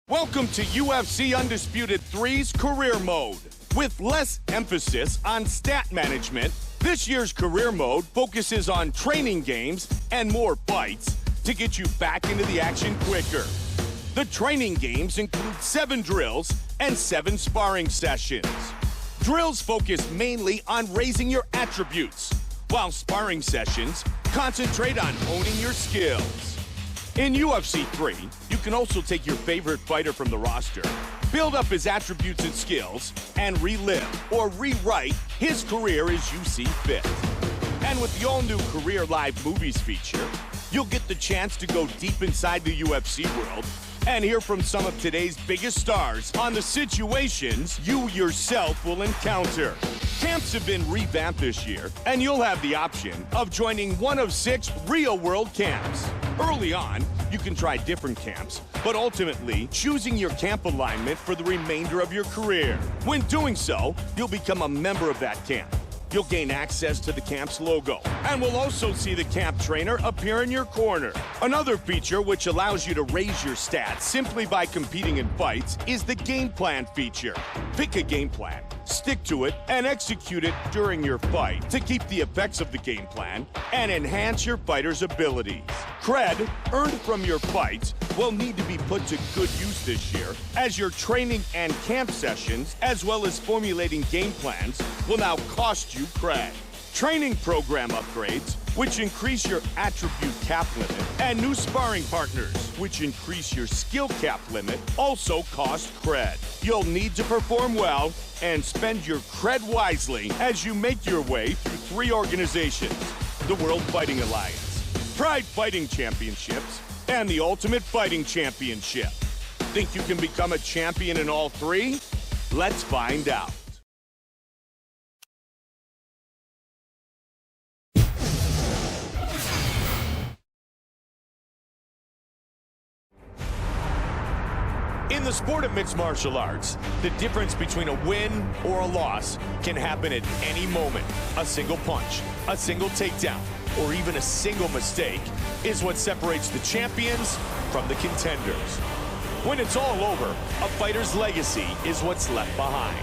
Welcome to UFC Undisputed 3's Career Mode. With less emphasis on stat management, this year's Career Mode focuses on training games and more fights to get you back into the action quicker. The training games include 7 drills and 7 sparring sessions. Drills focus mainly on raising your attributes, while sparring sessions concentrate on honing your skills. In UFC 3, you can also take your favorite fighter from the roster, build up his attributes and skills, and relive or rewrite his career as you see fit. And with the all-new Career Live Movies feature, you'll get the chance to go deep inside the UFC world and hear from some of today's biggest stars on the situations you yourself will encounter. Camps have been revamped this year, and you'll have the option of joining one of 6 real-world camps. Early on, you can try different camps, but ultimately choosing your camp alignment for the remainder of your career. When doing so, you'll become a member of that camp. You'll gain access to the camp's logo, and we'll also see the camp trainer appear in your corner. Another feature which allows you to raise your stats simply by competing in fights is the game plan feature. Pick a game plan, stick to it, and execute it during your fight to keep the effects of the game plan and enhance your fighter's abilities. Cred earned from your fights will need to be put to good use this year, as your training and camp sessions, as well as formulating game plans, will now cost you cred. Training program upgrades, which increase your attribute cap limit, and new sparring partners, which increase your skill cap limit, also cost cred. You'll need to perform well and spend your cred wisely as you make your way through 3 organizations: the World Fighting Alliance, Pride Fighting Championships, and the Ultimate Fighting Championship. Think you can become a champion in all 3? Let's find out. In the sport of mixed martial arts, the difference between a win or a loss can happen at any moment. A single punch, a single takedown, or even a single mistake is what separates the champions from the contenders. When it's all over, a fighter's legacy is what's left behind.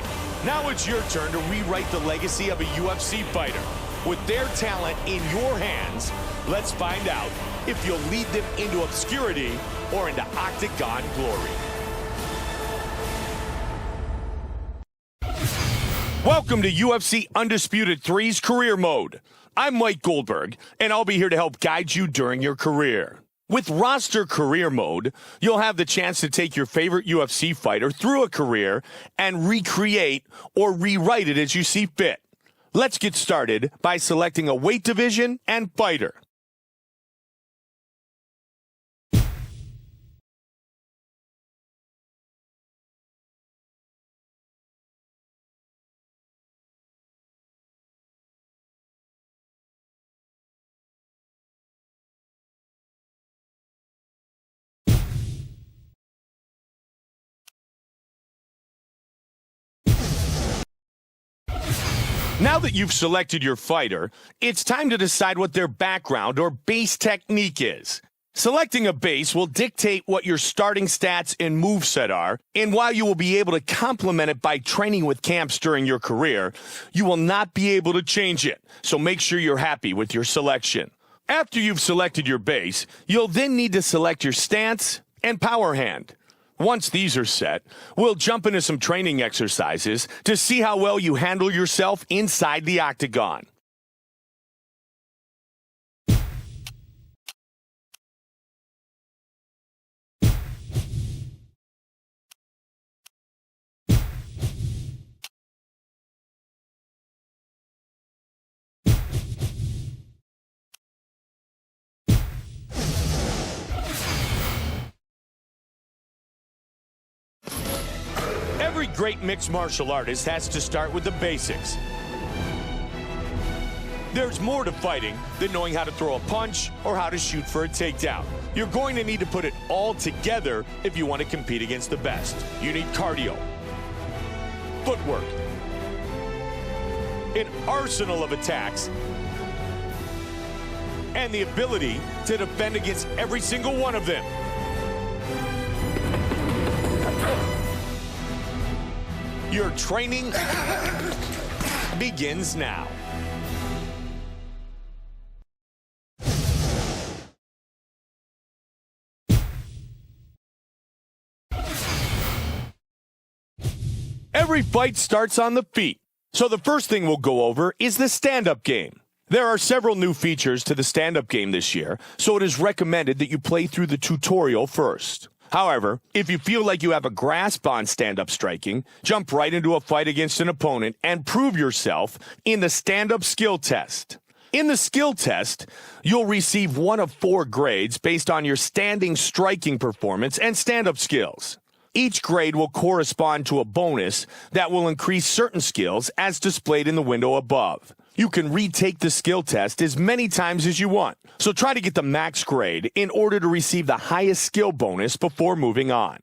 Now it's your turn to rewrite the legacy of a UFC fighter. With their talent in your hands, let's find out if you'll lead them into obscurity or into octagon glory. Welcome to UFC Undisputed 3's Career Mode. I'm Mike Goldberg, and I'll be here to help guide you during your career. With Roster Career Mode, you'll have the chance to take your favorite UFC fighter through a career and recreate or rewrite it as you see fit. Let's get started by selecting a weight division and fighter. Now that you've selected your fighter, it's time to decide what their background or base technique is. Selecting a base will dictate what your starting stats and moveset are, and while you will be able to complement it by training with camps during your career, you will not be able to change it, so make sure you're happy with your selection. After you've selected your base, you'll then need to select your stance and power hand. Once these are set, we'll jump into some training exercises to see how well you handle yourself inside the octagon. Every great mixed martial artist has to start with the basics. There's more to fighting than knowing how to throw a punch or how to shoot for a takedown. You're going to need to put it all together if you want to compete against the best. You need cardio, footwork, an arsenal of attacks, and the ability to defend against every single one of them. Your training begins now. Every fight starts on the feet, so the first thing we'll go over is the stand-up game. There are several new features to the stand-up game this year, so it is recommended that you play through the tutorial first. However, if you feel like you have a grasp on stand-up striking, jump right into a fight against an opponent and prove yourself in the stand-up skill test. In the skill test, you'll receive one of 4 grades based on your standing striking performance and stand-up skills. Each grade will correspond to a bonus that will increase certain skills as displayed in the window above. You can retake the skill test as many times as you want, so try to get the max grade in order to receive the highest skill bonus before moving on.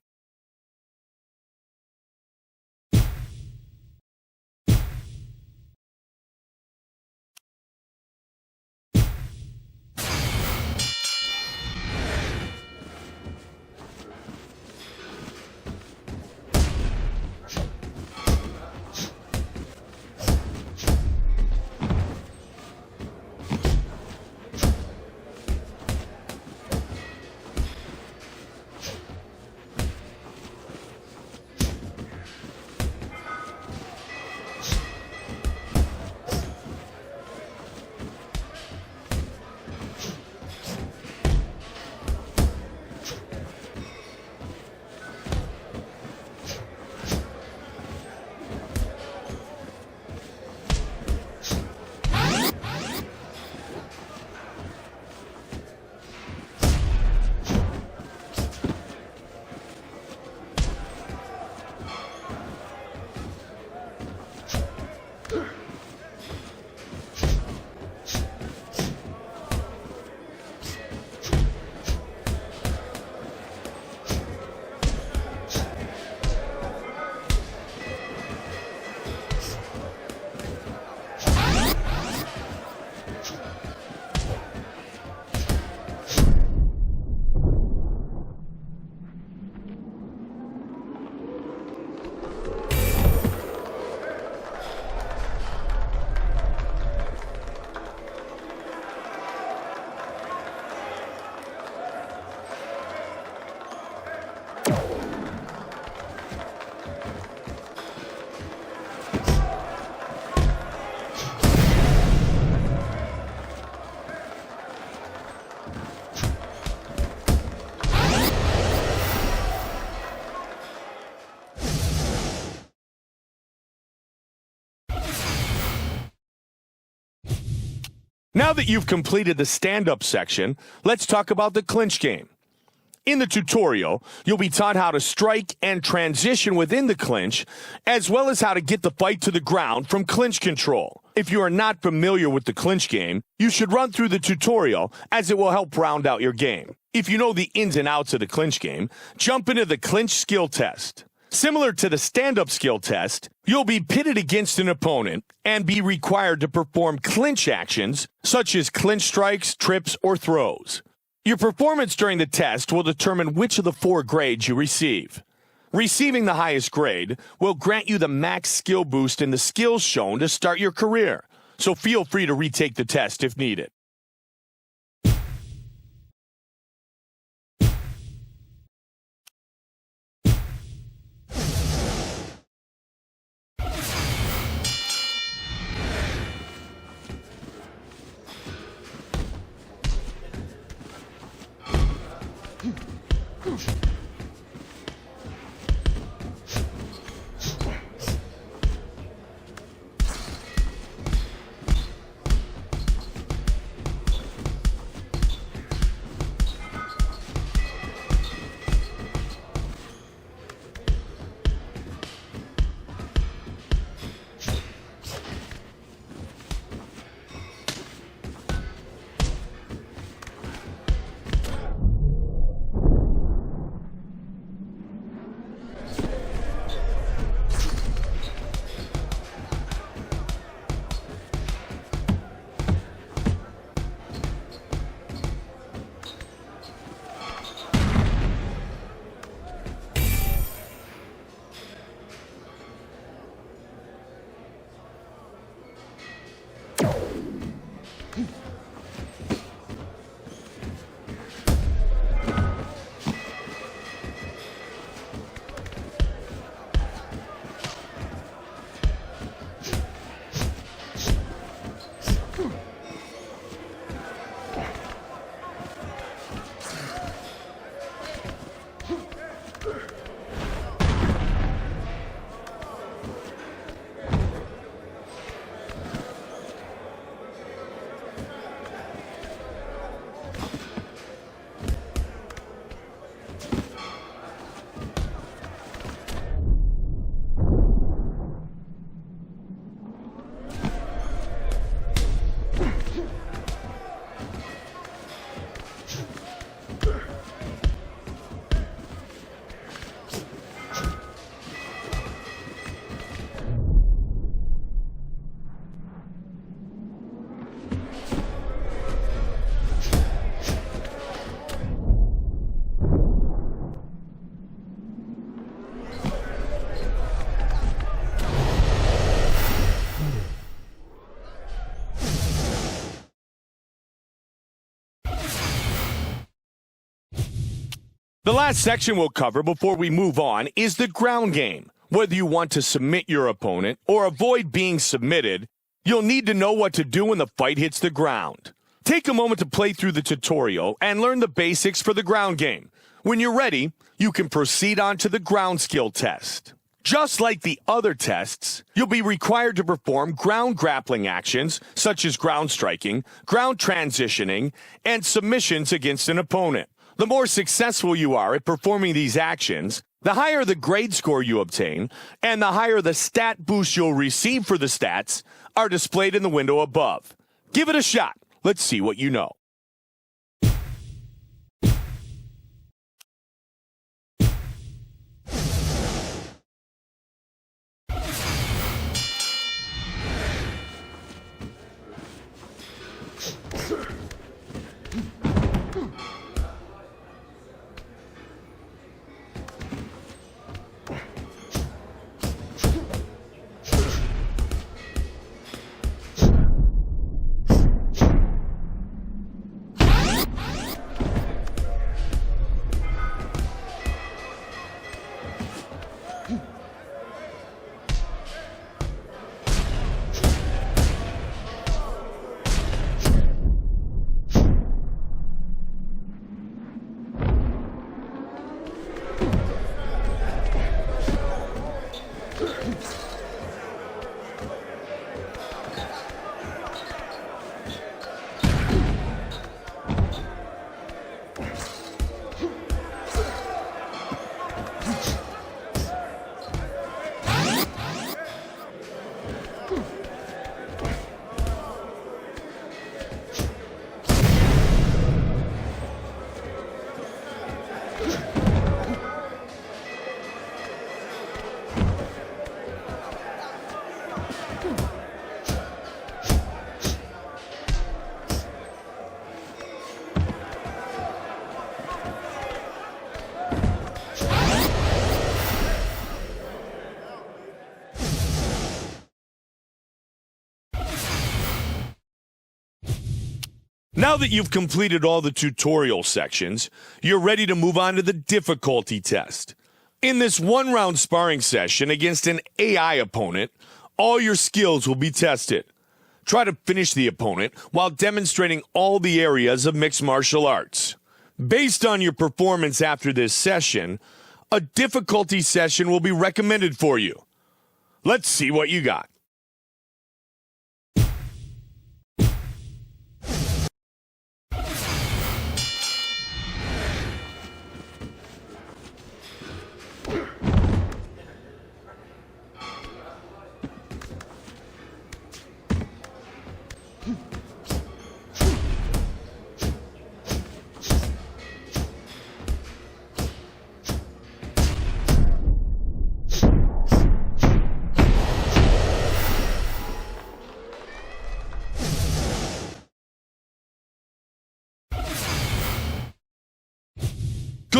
Now that you've completed the stand-up section, let's talk about the clinch game. In the tutorial, you'll be taught how to strike and transition within the clinch, as well as how to get the fight to the ground from clinch control. If you are not familiar with the clinch game, you should run through the tutorial, as it will help round out your game. If you know the ins and outs of the clinch game, jump into the clinch skill test. Similar to the stand-up skill test, you'll be pitted against an opponent and be required to perform clinch actions such as clinch strikes, trips, or throws. Your performance during the test will determine which of the 4 grades you receive. Receiving the highest grade will grant you the max skill boost in the skills shown to start your career, so feel free to retake the test if needed. The last section we'll cover before we move on is the ground game. Whether you want to submit your opponent or avoid being submitted, you'll need to know what to do when the fight hits the ground. Take a moment to play through the tutorial and learn the basics for the ground game. When you're ready, you can proceed on to the ground skill test. Just like the other tests, you'll be required to perform ground grappling actions such as ground striking, ground transitioning, and submissions against an opponent. The more successful you are at performing these actions, the higher the grade score you obtain, and the higher the stat boost you'll receive for the stats are displayed in the window above. Give it a shot. Let's see what you know. Now that you've completed all the tutorial sections, you're ready to move on to the difficulty test. In this one-round sparring session against an AI opponent, all your skills will be tested. Try to finish the opponent while demonstrating all the areas of mixed martial arts. Based on your performance after this session, a difficulty session will be recommended for you. Let's see what you got.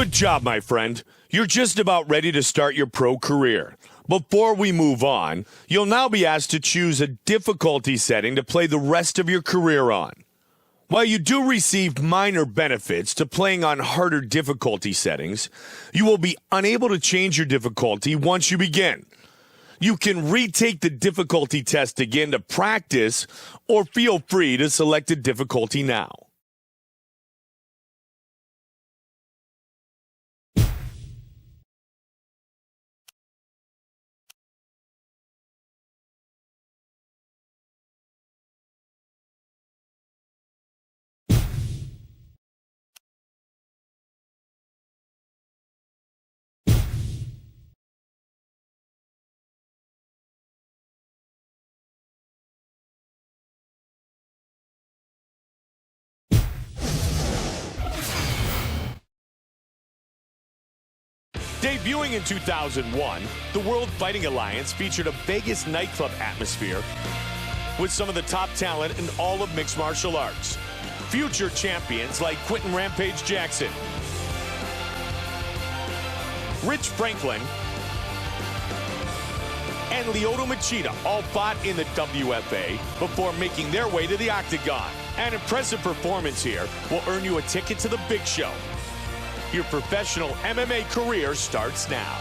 Good job, my friend. You're just about ready to start your pro career. Before we move on, you'll now be asked to choose a difficulty setting to play the rest of your career on. While you do receive minor benefits to playing on harder difficulty settings, you will be unable to change your difficulty once you begin. You can retake the difficulty test again to practice, or feel free to select a difficulty now. Debuting in 2001, the World Fighting Alliance featured a Vegas nightclub atmosphere with some of the top talent in all of mixed martial arts. Future champions like Quentin Rampage Jackson, Rich Franklin, and Lyoto Machida all fought in the WFA before making their way to the Octagon. An impressive performance here will earn you a ticket to the big show. Your professional MMA career starts now.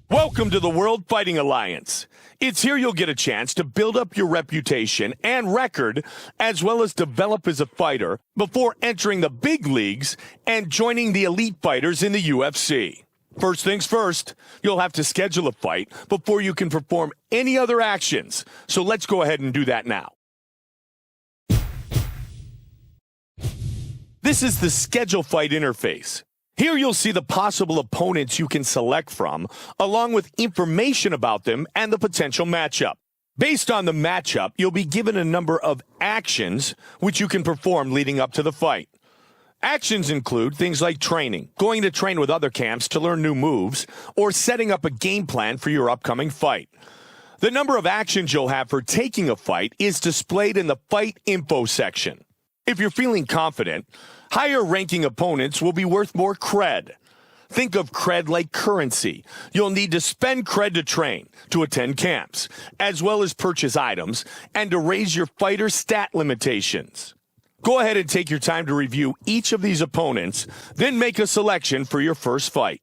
Welcome to the World Fighting Alliance. It's here you'll get a chance to build up your reputation and record, as well as develop as a fighter before entering the big leagues and joining the elite fighters in the UFC. First things first, you'll have to schedule a fight before you can perform any other actions. So let's go ahead and do that now. This is the schedule fight interface. Here you'll see the possible opponents you can select from, along with information about them and the potential matchup. Based on the matchup, you'll be given a number of actions which you can perform leading up to the fight. Actions include things like training, going to train with other camps to learn new moves, or setting up a game plan for your upcoming fight. The number of actions you'll have for taking a fight is displayed in the fight info section. If you're feeling confident, higher ranking opponents will be worth more cred. Think of cred like currency. You'll need to spend cred to train, to attend camps, as well as purchase items, and to raise your fighter stat limitations. Go ahead and take your time to review each of these opponents, then make a selection for your first fight.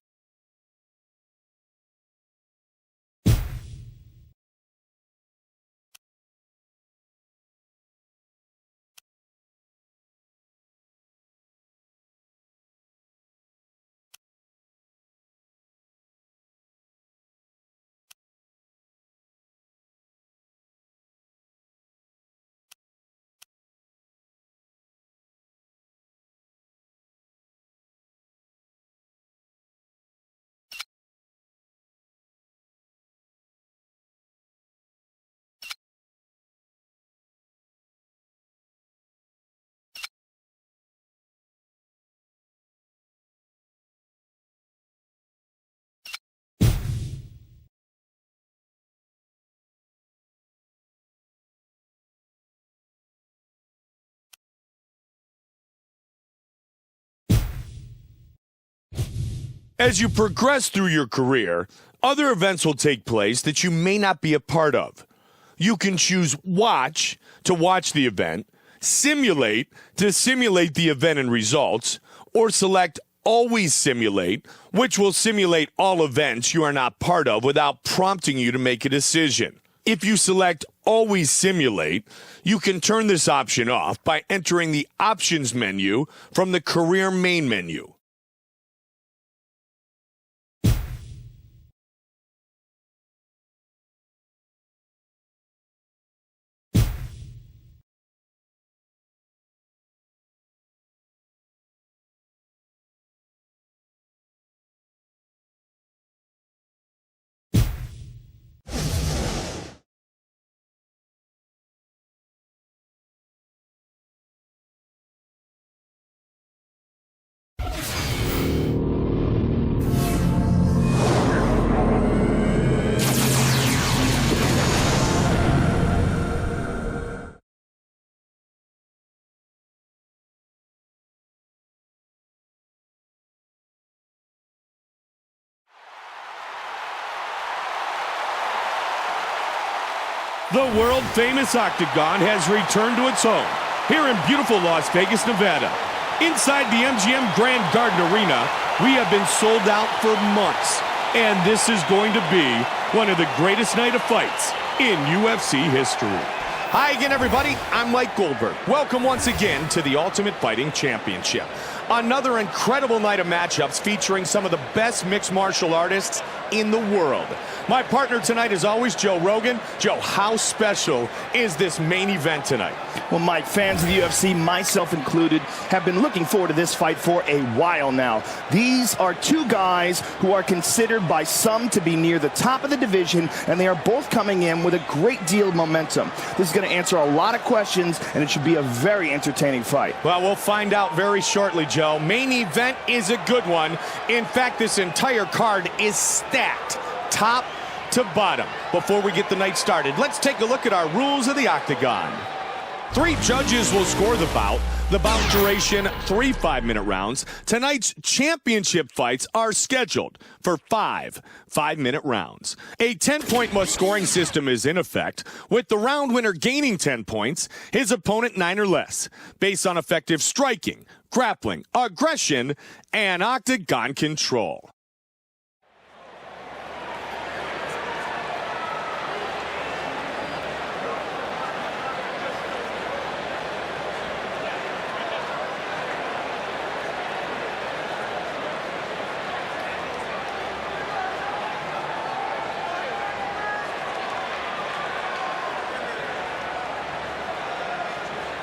As you progress through your career, other events will take place that you may not be a part of. You can choose watch to watch the event, simulate to simulate the event and results, or select always simulate, which will simulate all events you are not part of without prompting you to make a decision. If you select always simulate, you can turn this option off by entering the options menu from the career main menu. The world-famous Octagon has returned to its home here in beautiful Las Vegas, Nevada. Inside the MGM Grand Garden Arena, we have been sold out for months, and this is going to be one of the greatest night of fights in UFC history. Hi again, everybody. I'm Mike Goldberg. Welcome once again to the Ultimate Fighting Championship. Another incredible night of matchups featuring some of the best mixed martial artists in the world. My partner tonight is always Joe Rogan. Joe, how special is this main event tonight? Well, Mike, fans of the UFC, myself included, have been looking forward to this fight for a while now. These are two guys who are considered by some to be near the top of the division, and they are both coming in with a great deal of momentum. This is going to answer a lot of questions, and it should be a very entertaining fight. Well, we'll find out very shortly, Joe. Main event is a good one. In fact, this entire card is stacked, top to bottom. Before we get the night started, let's take a look at our rules of the Octagon. 3 judges will score the bout. The bout duration, 3 5-minute rounds. Tonight's championship fights are scheduled for 5 5-minute rounds. A 10-point must-scoring system is in effect, with the round winner gaining 10 points, his opponent 9 or less, based on effective striking, grappling, aggression, and octagon control.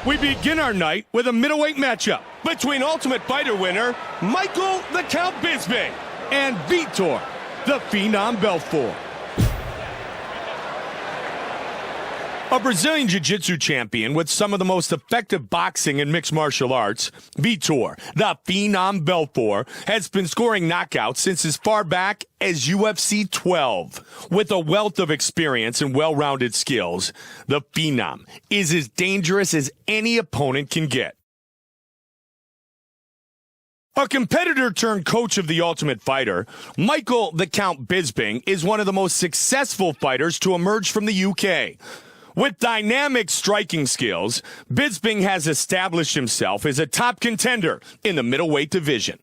We begin our night with a middleweight matchup between Ultimate Fighter winner Michael the Count Bisping and Vitor the Phenom Belfort. A Brazilian Jiu-Jitsu champion with some of the most effective boxing and mixed martial arts, Vitor the Phenom Belfort has been scoring knockouts since as far back as UFC 12. With a wealth of experience and well-rounded skills, the Phenom is as dangerous as any opponent can get. A competitor turned coach of the Ultimate Fighter, Michael the Count Bisping is one of the most successful fighters to emerge from the UK. With dynamic striking skills, Bisping has established himself as a top contender in the middleweight division.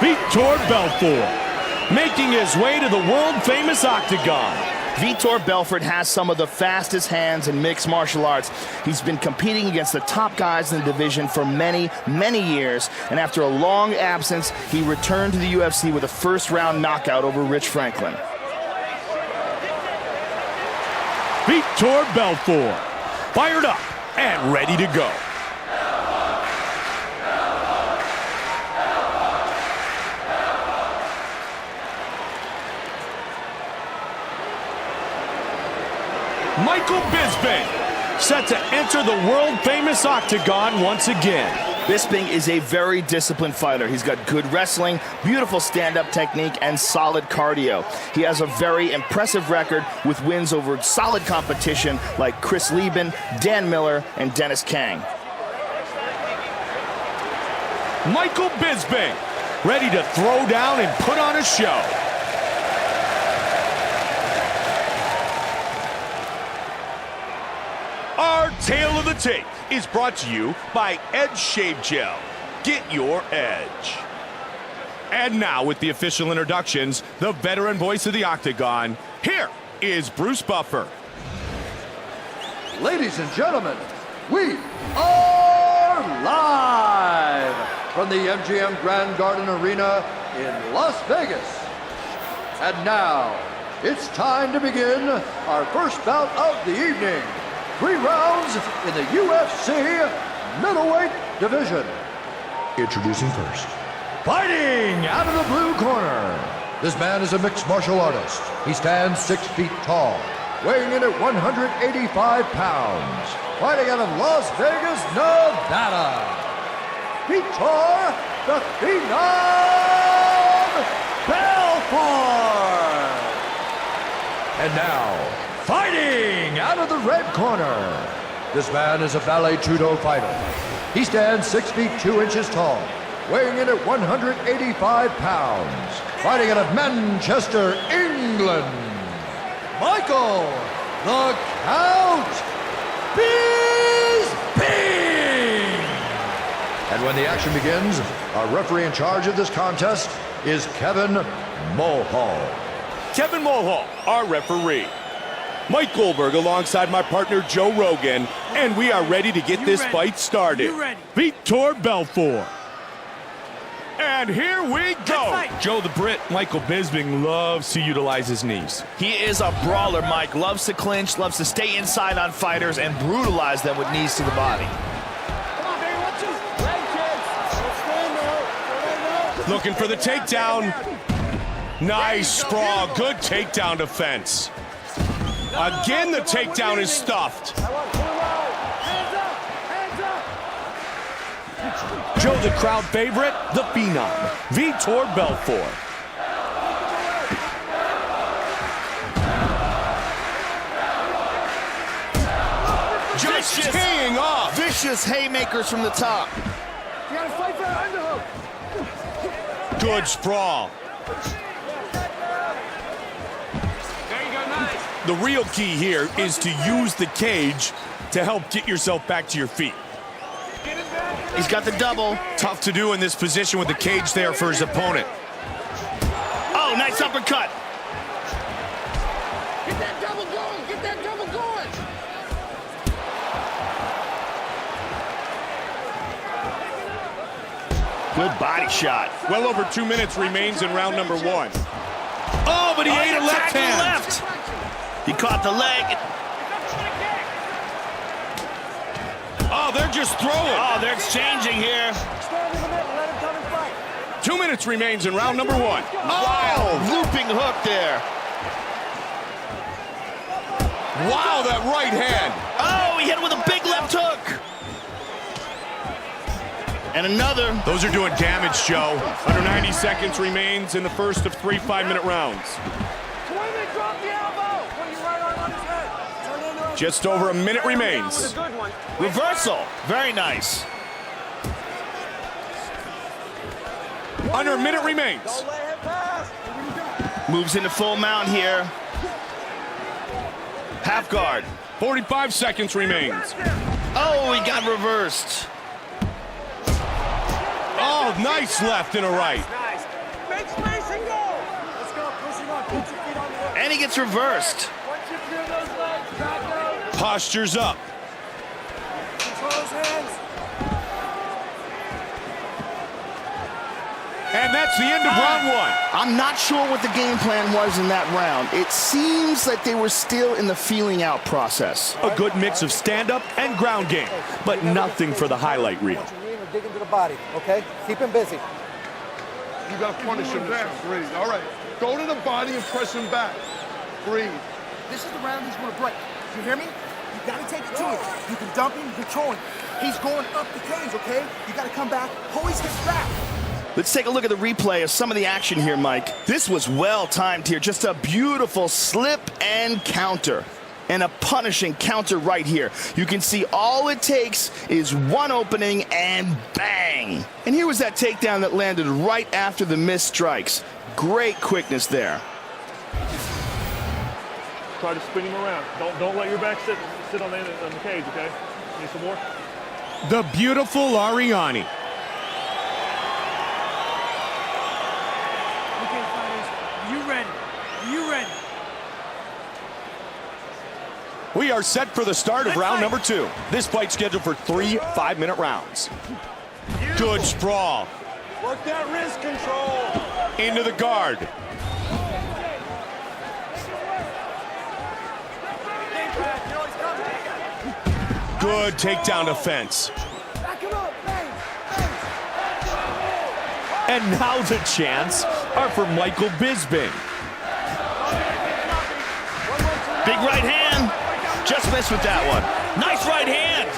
Vitor Belfort, making his way to the world-famous Octagon. Vitor Belfort has some of the fastest hands in mixed martial arts. He's been competing against the top guys in the division for many, many years, and after a long absence, he returned to the UFC with a first-round knockout over Rich Franklin. Vitor Belfort, fired up and ready to go. Michael Bisping set to enter the world-famous octagon once again. Bisping is a very disciplined fighter. He's got good wrestling, beautiful stand-up technique, and solid cardio. He has a very impressive record with wins over solid competition like Chris Lieben, Dan Miller, and Dennis Kang. Michael Bisping, ready to throw down and put on a show. Our Tale of the Tape is brought to you by Edge Shave Gel. Get your edge. And now, with the official introductions, the veteran voice of the Octagon, here is Bruce Buffer. Ladies and gentlemen, we are live from the MGM Grand Garden Arena in Las Vegas. And now, it's time to begin our first bout of the evening. 3 rounds in the UFC middleweight division. Introducing first. Fighting out of the blue corner. This man is a mixed martial artist. He stands 6 feet tall, weighing in at 185 pounds. Fighting out of Las Vegas, Nevada. Vitor the Phenom Belfort. And now, fighting out of the red corner. This man is a ballet judo fighter. He stands 6 feet 2 inches tall, weighing in at 185 pounds. Fighting out of Manchester, England, Michael the Count Bisping. And when the action begins, our referee in charge of this contest is Kevin Mulhall. Kevin Mulhall, our referee. Mike Goldberg alongside my partner Joe Rogan, and we are ready to get this fight started. Vitor Belfort. And here we go. Joe the Brit, Michael Bisping loves to utilize his knees. He is a brawler, Mike. Loves to clinch, loves to stay inside on fighters and brutalize them with knees to the body. Looking for the takedown. Nice sprawl, good takedown defense. Again, the takedown is stuffed. Joe, the crowd favorite, the Phenom, Vitor Belfort. Just teeing off. Vicious haymakers from the top. You gotta fight for that underhook. Good sprawl. The real key here is to use the cage to help get yourself back to your feet. He's got the double. Tough to do in this position with the cage there for his opponent. Oh, nice uppercut. Get that double going. Get that double going. Good body shot. Well over 2 minutes remains in round number 1. Oh, but he ate a left hand. Left. He caught the leg. Oh, they're just throwing. Oh, they're exchanging here. Stand in the middle. Let him come and fight. 2 minutes remains in round number 1. Wow, looping hook there. Wow, that right hand. Oh, he hit him with a big left hook. And another. Those are doing damage, Joe. Under 90 seconds remains in the first of 3 5-minute rounds. Women, drop the elbow. Put your right arm on his head. Turn into a... Just over a minute remains. Reversal. Very nice. Under a minute remains. Don't let him pass. Moves into full mount here. Half guard. 45 seconds remains. Oh, he got reversed. Oh, nice left and a right. Nice. Make space and go. Let's go. Pushing on. Put your feet on the hook. And he gets reversed. Once you feel those legs, back out. Postures up. Control his hands. And that's the end of round 1. I'm not sure what the game plan was in that round. It seems like they were still in the feeling out process. A good mix of stand-up and ground game, but nothing for the highlight reel. Dig into the body, okay? Keep him busy. You got to punish him back. Breathe. All right. Go to the body and press him back. Breathe. This is the round he's going to break. You hear me? You gotta take it to him. You can dump him, you control him. He's going up the cage, okay? You gotta come back, always his back. Let's take a look at the replay of some of the action here, Mike. This was well timed here. Just a beautiful slip and counter. And a punishing counter right here. You can see all it takes is one opening and bang. And here was that takedown that landed right after the missed strikes. Great quickness there. Try to spin him around. Don't let your back sit on the cage, okay? Need some more? The beautiful Ariani. Okay, fighters, you ready? You ready? We are set for the start of round number 2. This fight scheduled for 3 5-minute rounds. Good sprawl. Work that wrist control. Into the guard. Good takedown defense. Back him up, bang, And now the chants are for Michael Bisping. Big right hand. Just missed with that one. Nice right hand.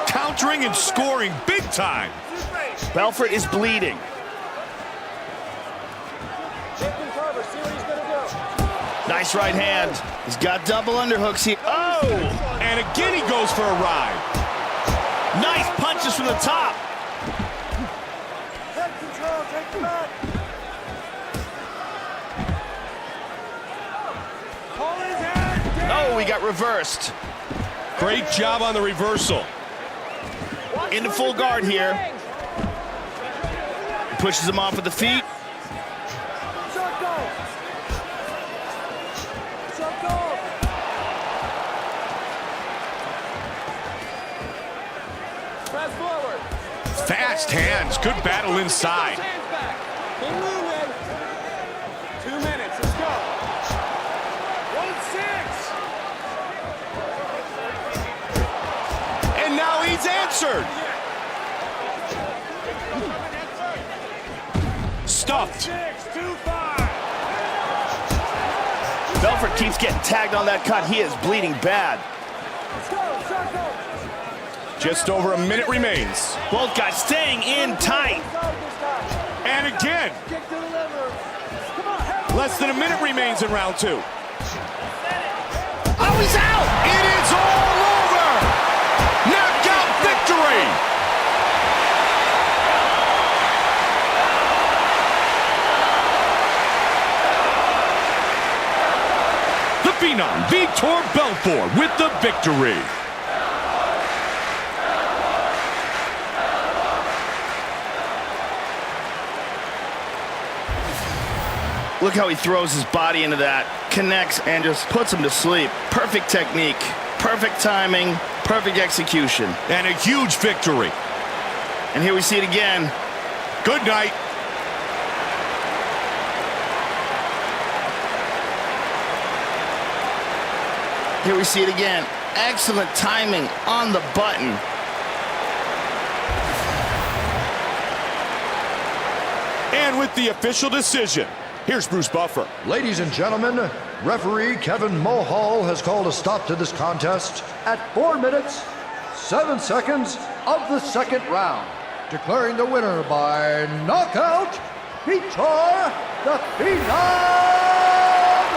Countering and scoring big time. Belfort is bleeding. Nice right hand. He's got double underhooks here. Oh! And again he goes for a ride. Nice punches from the top. Head control, take the back. Hold his head down. Oh, he got reversed. Great job on the reversal. Into full guard here. Pushes him off with the feet. Shut go. Shut go. Press forward. Fast hands. Good battle inside. Hands back. Keep moving. 2 minutes. Let's go. 1-6. And now he's answered. Stuffed. 6-2-5. Belfort keeps getting tagged on that cut. He is bleeding bad. Let's go. Shut go. Just over a minute remains. Both guys staying in tight. And again. Kick to the liver. Come on. Head Less than a minute remains in round 2. Oh, he's out! It is all over. Knockout victory. The Phenom, Vitor Belfort with the victory. Look how he throws his body into that, connects, and just puts him to sleep. Perfect technique, perfect timing, perfect execution. And a huge victory. And here we see it again. Good night. Here we see it again. Excellent timing on the button. And with the official decision, here's Bruce Buffer. Ladies and gentlemen, referee Kevin Mulhall has called a stop to this contest at 4 minutes, 7 seconds of the second round, declaring the winner by knockout, Vitor the Phenom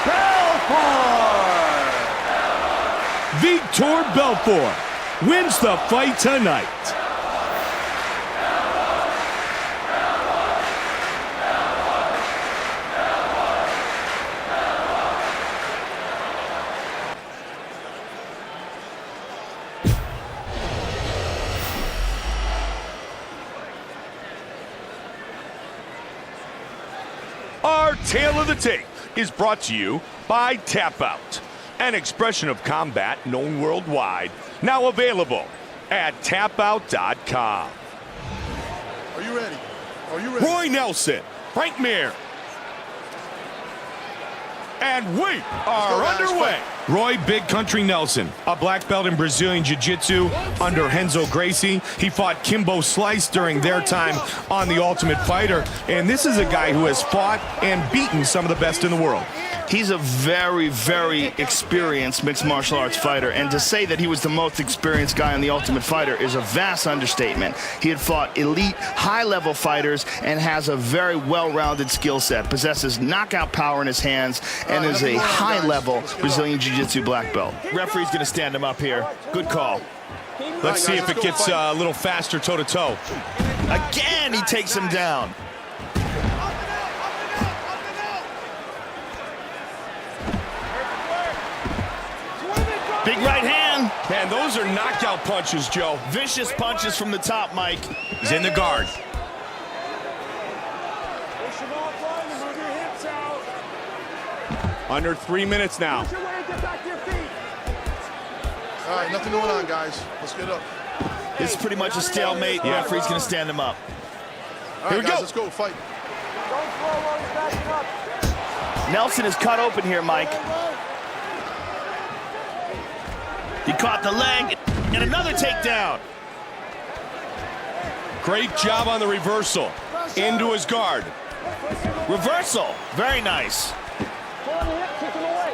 Belfort! Vitor Belfort wins the fight tonight. Our Tale of the Tape is brought to you by Tap Out, an expression of combat known worldwide, now available at tapout.com. Are you ready? Are you ready? Roy Nelson, Frank Mir, and we are underway. Roy Big Country Nelson, a black belt in Brazilian Jiu-Jitsu under Renzo Gracie. He fought Kimbo Slice during their time on The Ultimate Fighter. And this is a guy who has fought and beaten some of the best in the world. He's a very, very experienced mixed martial arts fighter, and to say that he was the most experienced guy on The Ultimate Fighter is a vast understatement. He had fought elite, high-level fighters and has a very well-rounded skill set, possesses knockout power in his hands, and is a high-level Brazilian Jiu-Jitsu black belt. Referee's going to stand him up here. Good call. Let's see if it gets a little faster toe-to-toe. Again, he takes him down. Big right hand. Man, those are knockout punches, Joe. Vicious punches from the top, Mike. He's in the guard. Push him off line and move your hips out. Under 3 minutes now. Push your way and get back to your feet. All right, nothing going on, guys. Let's get up. This is pretty much a stalemate. The referee's going to stand him up. All right, Here we guys, go. let's go. Fight. Don't throw while he's backing up. Nelson is cut open here, Mike. He caught the leg, and another takedown. Great job on the reversal. Into his guard. Reversal, very nice. Pull on the hip, kick him away.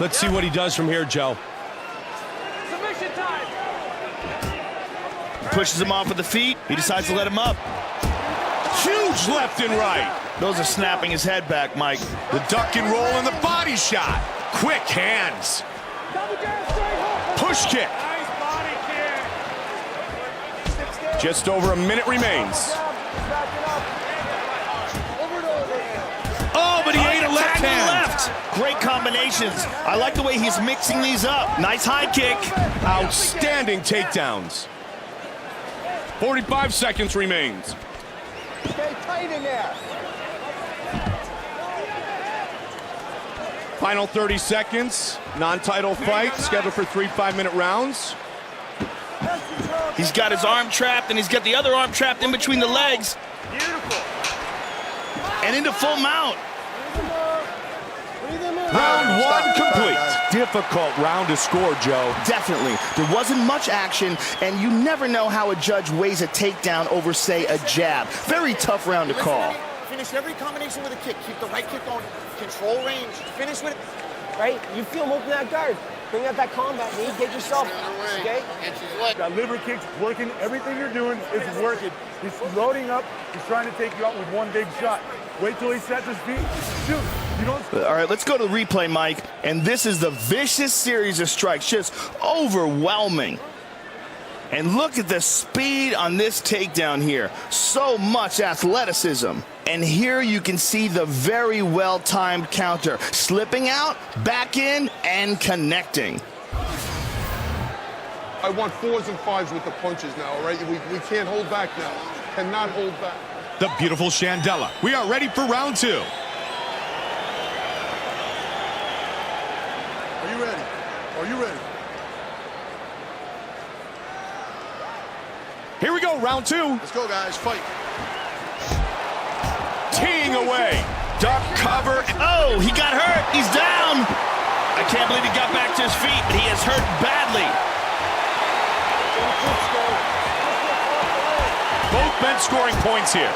Let's see what he does from here, Joe. Submission time. Pushes him off with the feet. He decides to let him up. Huge left and right. Those are snapping his head back, Mike. The duck and roll and the body shot. Quick hands. Double jab, straight hook. Push kick. Nice body kick. Just over a minute remains. Oh, but he ate a left hand. Left. Great combinations. I like the way he's mixing these up. Nice high kick. Outstanding takedowns. 45 seconds remains. Stay tight in there. Final 30 seconds. Non-title fight scheduled for 3 5-minute rounds. He's got his arm trapped, and he's got the other arm trapped in between the legs. Beautiful. And into full mount. Round one complete. Difficult round to score, Joe. Definitely. There wasn't much action, and you never know how a judge weighs a takedown over, say, a jab. Very tough round to call. Finish every combination with a kick. Keep the right kick going. Control range. Finish with it. Right? You feel him open that guard. Bring out that combat knee. Get yourself. Okay? That liver kick's working. Everything you're doing is working. He's loading up. He's trying to take you out with one big shot. Wait till he sets his feet. Shoot. You don't. All right, let's go to the replay, Mike. And this is the vicious series of strikes. Just overwhelming. And look at the speed on this takedown here. So much athleticism. And here you can see the very well-timed counter. Slipping out, back in, and connecting. I want 4s and 5s with the punches now, all right? We can't hold back now. Cannot hold back. The beautiful Shandella. We are ready for round 2. Are you ready? Are you ready? Here we go, round 2. Let's go, guys. Fight. Teeing away. Duck cover. Oh, he got hurt. He's down. I can't believe he got back to his feet, but he is hurt badly. Both men scoring points here.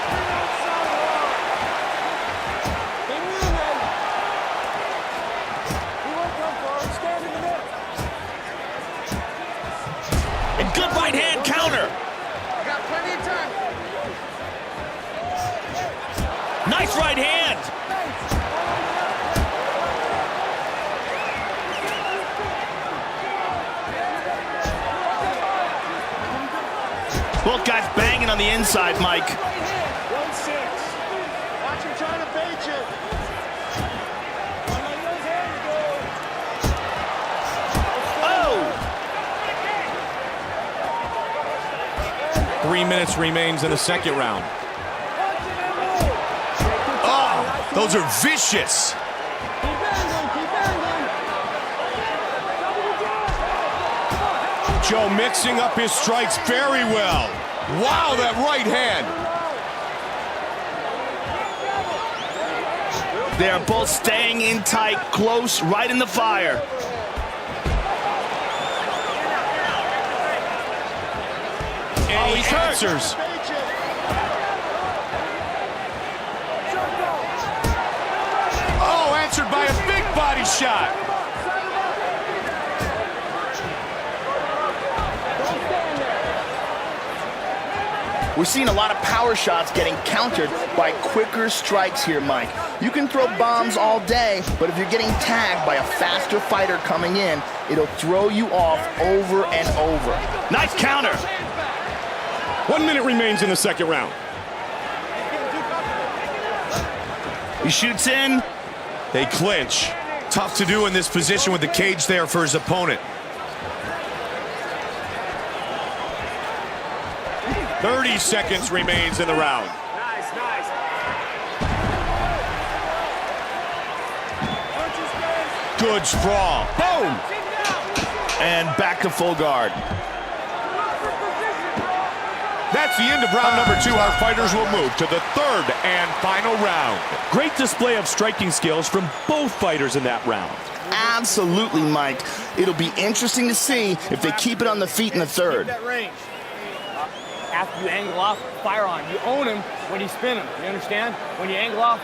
And good right hand counter. Got plenty of time. Nice right hand. Both guys banging on the inside, Mike. 1-6. Watch him trying to bait you. Oh! 3 minutes remains in the second round. Oh, those are vicious. Joe mixing up his strikes very well. Wow, that right hand. They are both staying in tight, close, right in the fire. And he answers. Oh, answered by a big body shot. We're seeing a lot of power shots getting countered by quicker strikes here, Mike. You can throw bombs all day, but if you're getting tagged by a faster fighter coming in, it'll throw you off over and over. Nice counter. 1 minute remains in the second round. He shoots in. They clinch. Tough to do in this position with the cage there for his opponent. 30 seconds remains in the round. Nice, nice. Good sprawl. Boom! And back to full guard. That's the end of round number 2. Our fighters will move to the third and final round. Great display of striking skills from both fighters in that round. Absolutely, Mike. It'll be interesting to see if they keep it on the feet in the third. That range. After you angle off, fire on. You own him when you spin him. You understand? When you angle off,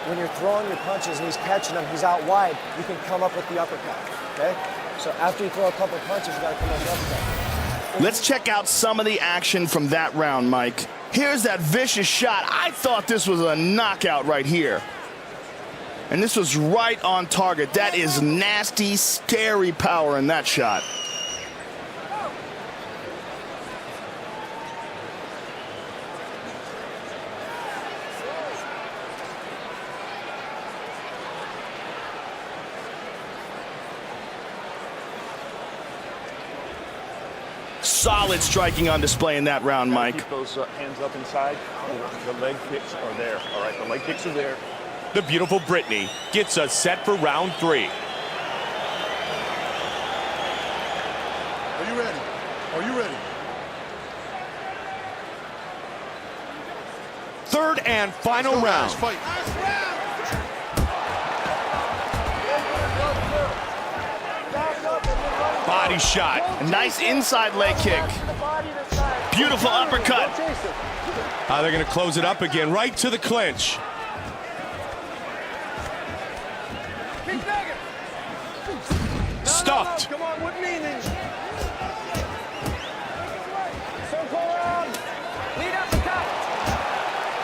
when you're throwing your punches and he's catching them, he's out wide, you can come up with the uppercut, okay? So after you throw a couple punches, you got to come up with the uppercut. Let's check out some of the action from that round, Mike. Here's that vicious shot. I thought this was a knockout right here. And this was right on target. That is nasty, scary power in that shot. Solid striking on display in that round, Mike. Keep those hands up inside. The leg kicks are there. All right, the leg kicks are there. The beautiful Brittany gets us set for round 3. Are you ready? Are you ready? Third and final round. Fight. Body shot. A nice inside leg kick. Beautiful uppercut. They're going to close it up again, right to the clinch. Stuffed. Come on, with me, then. Circle around. Lead up the top.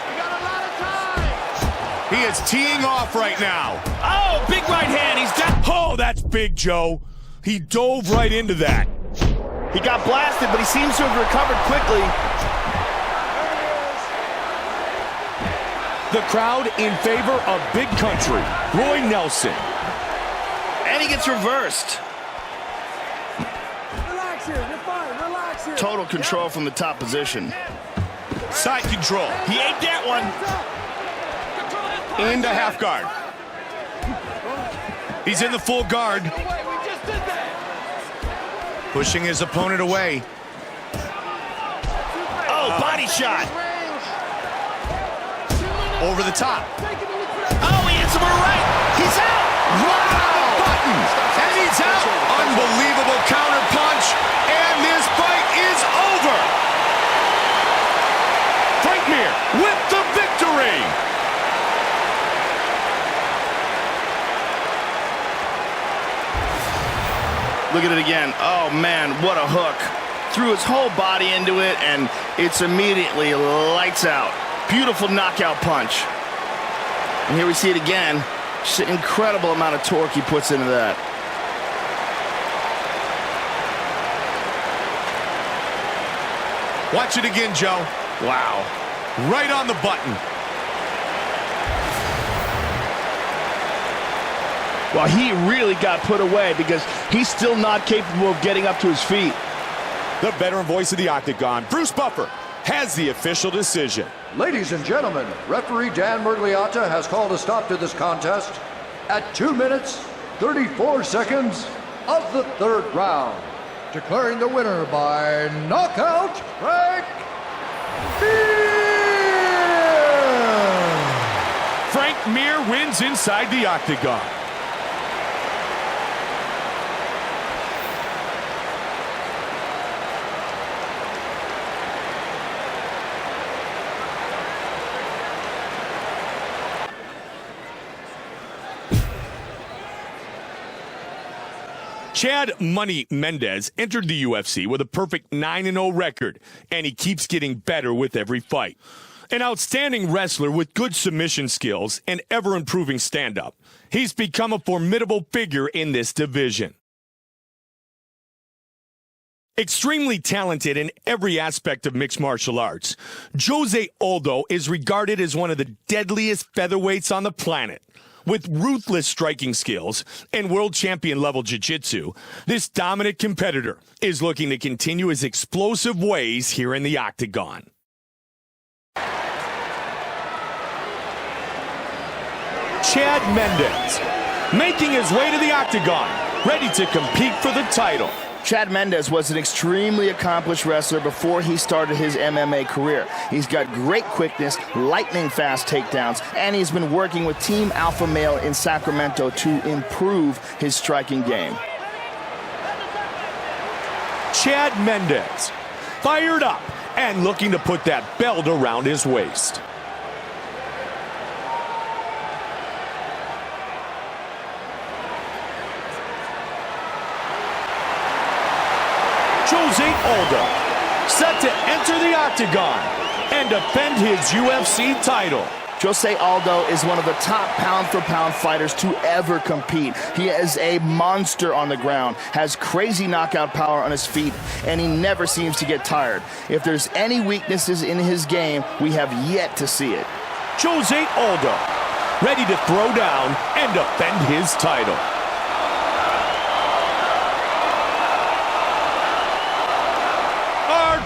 You got a lot of time. He is teeing off right now. Oh, big right hand. He's down. Oh, that's big, Joe. He dove right into that. He got blasted, but he seems to have recovered quickly. The crowd in favor of Big Country, Roy Nelson. And he gets reversed. Relax here. You're fine. Relax here. Total control from the top position. Side control. He ate that one. Into half guard. He's in the full guard. Pushing his opponent away. Oh, body shot. Over the top. Oh, he hits him right. He's out. Wow! Button. And he's out. Unbelievable counter punch. And this fight is over. Frank Mir with the victory. Look at it again. Oh, man, what a hook. Threw his whole body into it, and it's immediately lights out. Beautiful knockout punch. And here we see it again. Just an incredible amount of torque he puts into that. Watch it again, Joe. Wow. Right on the button. Well, he really got put away because he's still not capable of getting up to his feet. The veteran voice of the Octagon, Bruce Buffer, has the official decision. Ladies and gentlemen, referee Dan Mergliata has called a stop to this contest at 2 minutes, 34 seconds of the third round, declaring the winner by knockout, Frank Mir! Frank Mir wins inside the Octagon. Chad Money Mendez entered the UFC with a perfect 9-0 record, and he keeps getting better with every fight. An outstanding wrestler with good submission skills and ever-improving stand-up, he's become a formidable figure in this division. Extremely talented in every aspect of mixed martial arts, Jose Aldo is regarded as one of the deadliest featherweights on the planet. With ruthless striking skills and world champion level jiu-jitsu, this dominant competitor is looking to continue his explosive ways here in the octagon. Chad Mendez, making his way to the octagon, ready to compete for the title. Chad Mendez was an extremely accomplished wrestler before he started his MMA career. He's got great quickness, lightning-fast takedowns, and he's been working with Team Alpha Male in Sacramento to improve his striking game. Chad Mendez, fired up and looking to put that belt around his waist. Jose Aldo, set to enter the octagon and defend his UFC title. Jose Aldo is one of the top pound-for-pound fighters to ever compete. He is a monster on the ground, has crazy knockout power on his feet, and he never seems to get tired. If there's any weaknesses in his game, we have yet to see it. Jose Aldo, ready to throw down and defend his title.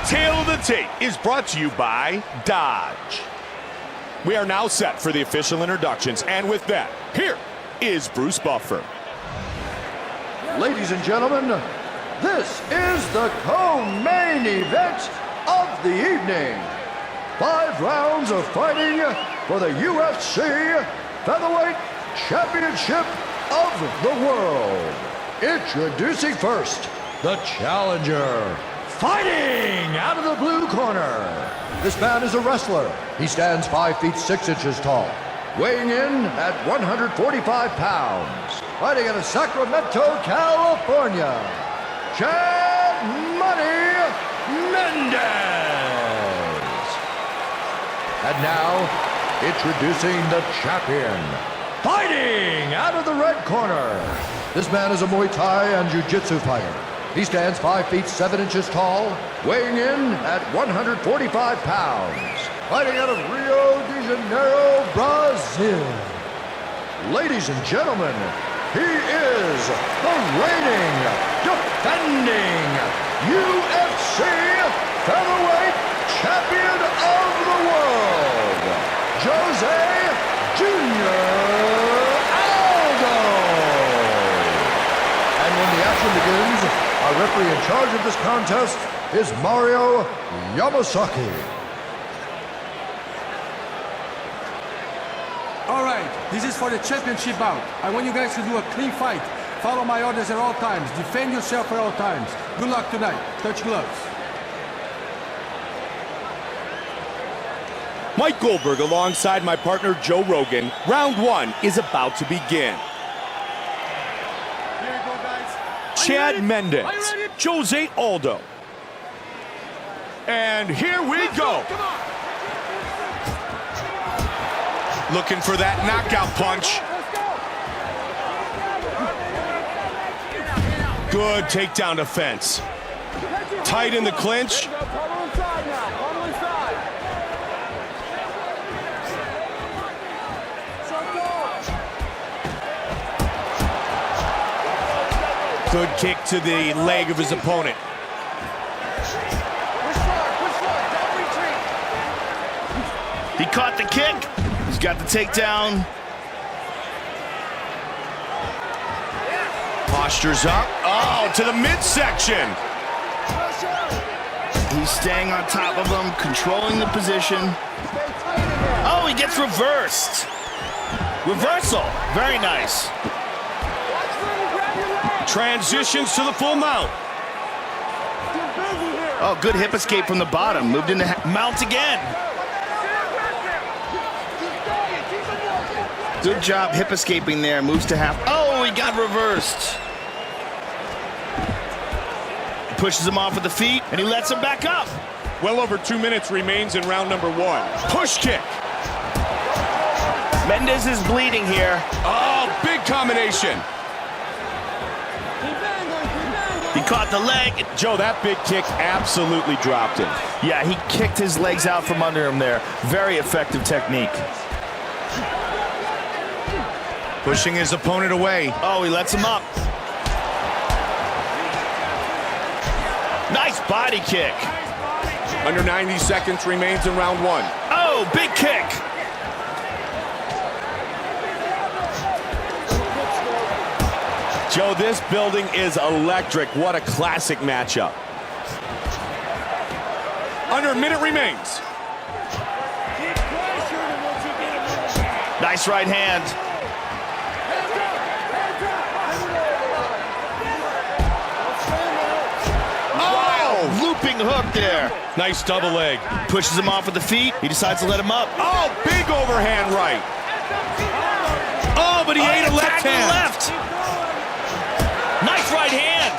Tale of the Tape is brought to you by Dodge. We are now set for the official introductions, and with that, here is Bruce Buffer. Ladies and gentlemen, this is the co-main event of the evening. 5 rounds of fighting for the UFC Featherweight Championship of the World. Introducing first, the challenger. Fighting out of the blue corner. This man is a wrestler. He stands 5 feet 6 inches tall, weighing in at 145 pounds. Fighting out of Sacramento, California, Chad Money Mendez. And now, introducing the champion. Fighting out of the red corner. This man is a Muay Thai and Jiu-Jitsu fighter. He stands 5 feet 7 inches tall, weighing in at 145 pounds. Fighting out of Rio de Janeiro, Brazil. Ladies and gentlemen, he is the reigning, defending UFC Featherweight Champion of the World, Jose Jr. Aldo. And when the action begins, our referee in charge of this contest is Mario Yamasaki. All right, this is for the championship bout. I want you guys to do a clean fight. Follow my orders at all times. Defend yourself at all times. Good luck tonight. Touch gloves. Mike Goldberg alongside my partner Joe Rogan. Round 1 is about to begin. Chad Mendez, Jose Aldo. And here we go. Looking for that knockout punch. Good takedown defense. Tight in the clinch. Good kick to the leg of his opponent. He caught the kick. He's got the takedown. Postures up. Oh, to the midsection. He's staying on top of him, controlling the position. Oh, he gets reversed. Reversal. Very nice. Transitions to the full mount. Oh, good hip escape from the bottom. Moved into mount again. Good job hip escaping there. Moves to half. Oh, he got reversed. Pushes him off with the feet, and he lets him back up. Well over 2 minutes remains in round number 1. Push kick. Mendez is bleeding here. Oh, big combination. He caught the leg. Joe, that big kick absolutely dropped him. Yeah, he kicked his legs out from under him there. Very effective technique. Pushing his opponent away. Oh, he lets him up. Nice body kick. Under 90 seconds remains in round 1. Oh, big kick. Joe, this building is electric. What a classic matchup. Under a minute remains. Nice right hand. Oh! Looping hook there. Nice double leg. Pushes him off with the feet. He decides to let him up. Oh, big overhand right. Oh, but he ate a left hand. Left. Nice right hand.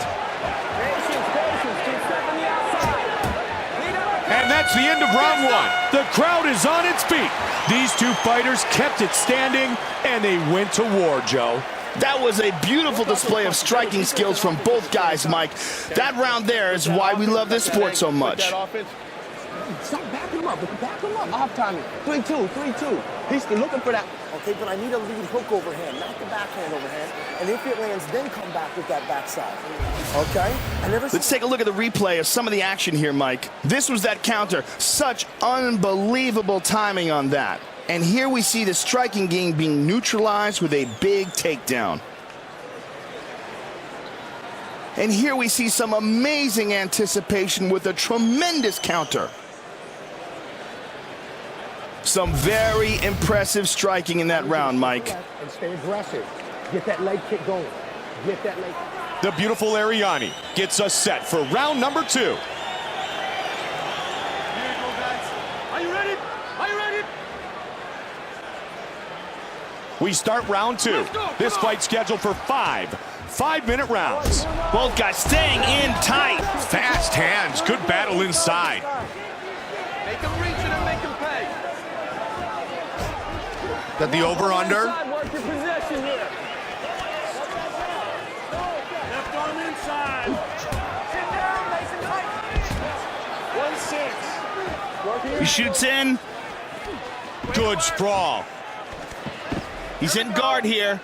And that's the end of round 1. The crowd is on its feet. These two fighters kept it standing, and they went to war, Joe. That was a beautiful display of striking skills from both guys, Mike. That round there is why we love this sport so much. Stop, back him up. Back him up. Off timing. 3-2, 3-2. He's looking for that. Okay, but I need a lead hook overhand, not the backhand overhand. And if it lands, then come back with that backside. Okay? Let's take a look at the replay of some of the action here, Mike. This was that counter. Such unbelievable timing on that. And here we see the striking game being neutralized with a big takedown. And here we see some amazing anticipation with a tremendous counter. Some very impressive striking in that round, Mike. And stay aggressive. Get that leg kick going. Get that leg. The beautiful Ariani gets us set for round number 2. Are you ready? Are you ready? We start round 2. This fight scheduled for 5 5-minute rounds. Both guys staying in tight. Fast hands. Good battle inside. Make him reach it and make him pay. Got the over-under. Work your possession here. Left arm inside. Sit down, nice and tight. 1-6. He shoots in. Good sprawl. He's in guard here.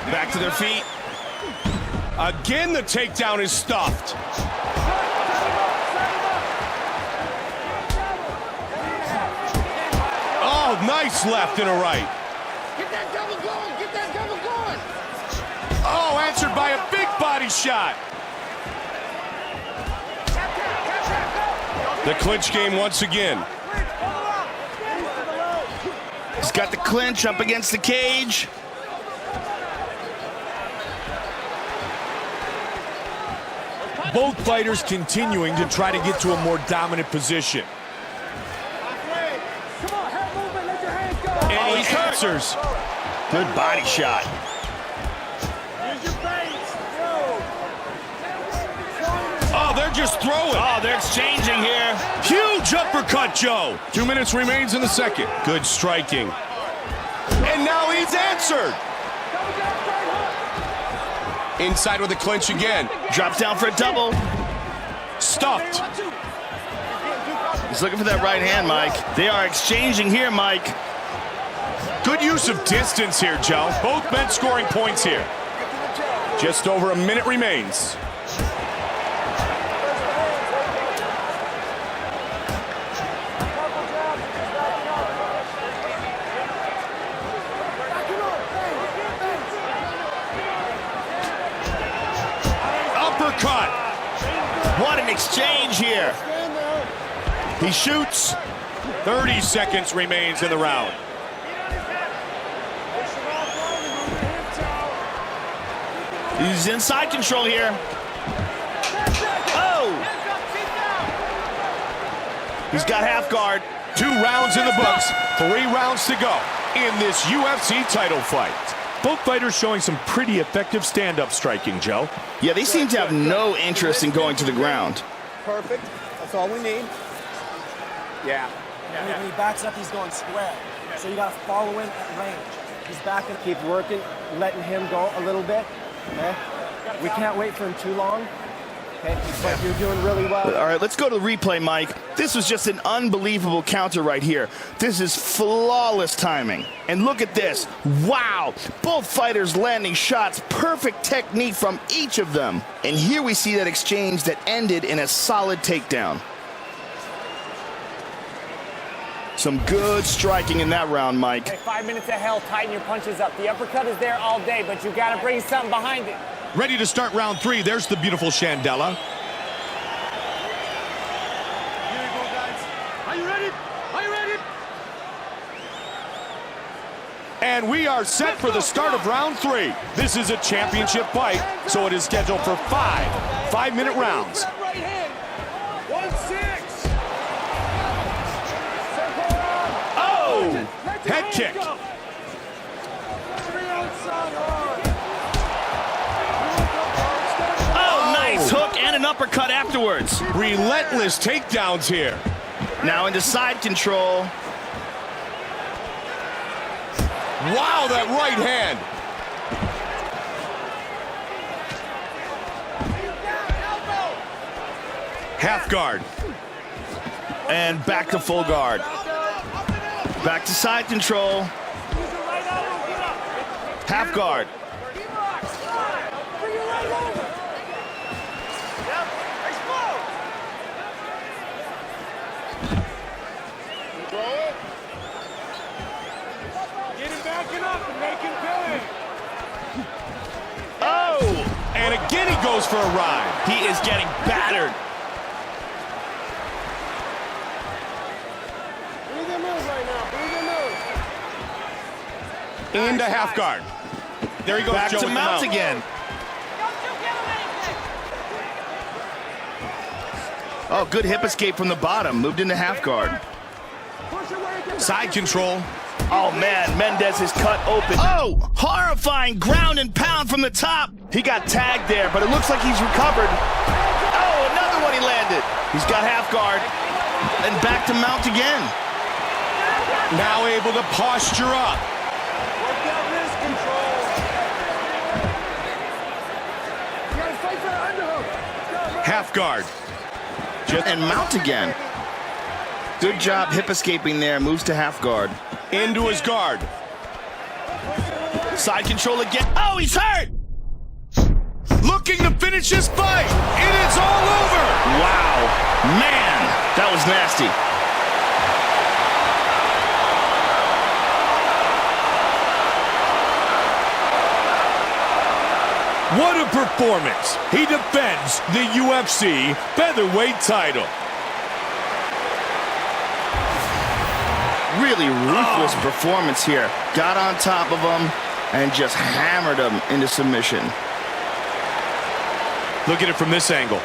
Back to their feet. Again, the takedown is stuffed. Oh, nice left and a right. Get that double going. Get that double going. Oh, answered by a big body shot. The clinch game once again. He's got the clinch up against the cage. Both fighters continuing to try to get to a more dominant position. And he answers. Good body shot. Oh, they're just throwing. Oh, they're exchanging here. Huge uppercut, Joe. 2 minutes remains in the second. Good striking. And now he's answered. Inside with the clinch again. Drops down for a double. Stuffed. He's looking for that right hand, Mike. They are exchanging here, Mike. Good use of distance here, Joe. Both men scoring points here. Just over a minute remains. Uppercut. What an exchange here. He shoots. 30 seconds remains in the round. He's in side control here. Oh! He's got half guard. 2 rounds in the books. 3 rounds to go in this UFC title fight. Both fighters showing some pretty effective stand-up striking, Joe. Yeah, they seem to have no interest in going to the ground. Perfect. That's all we need. Yeah. When he backs up, he's going square. So you got to follow in at range. He's backing, keep working, letting him go a little bit. Okay? We can't wait for him too long. Okay, but you're doing really well. All right, let's go to the replay, Mike. This was just an unbelievable counter right here. This is flawless timing. And look at this. Wow. Both fighters landing shots. Perfect technique from each of them. And here we see that exchange that ended in a solid takedown. Some good striking in that round, Mike. Hey, 5 minutes of hell, tighten your punches up. The uppercut is there all day, but you got to bring something behind it. Ready to start round 3. There's the beautiful Shandella. Here we go, guys. Are you ready? Are you ready? And we are set for the start of round 3. This is a championship fight, so it is scheduled for 5 5-minute rounds. Right hand. 1-6. Oh! Head kick. Oh, nice hook and an uppercut afterwards. Relentless takedowns here. Now into side control. Wow, that right hand. Half guard. And back to full guard. Back to side control. Half guard. Get him backing up and make him pay. Oh! And again he goes for a ride. He is getting battered. Breathe him in right now. Breathe him in. Into half guard. There he goes, Back Joe, to with the mount again. Oh, good hip escape from the bottom. Moved into half guard. Side control. Oh, man, Mendez is cut open. Oh, horrifying ground and pound from the top. He got tagged there, but it looks like he's recovered. Oh, another one he landed. He's got half guard. And back to mount again. Now able to posture up. Work that wrist control. You gotta fight for the underhook. Half guard. And mount again. Good job hip escaping there. Moves to half guard. Into his guard. Side control again. Oh, he's hurt. Looking to finish his fight. It is all over. Wow. Man, that was nasty. What a performance. He defends the UFC featherweight title. Really ruthless performance here. Got on top of him and just hammered him into submission. Look at it from this angle.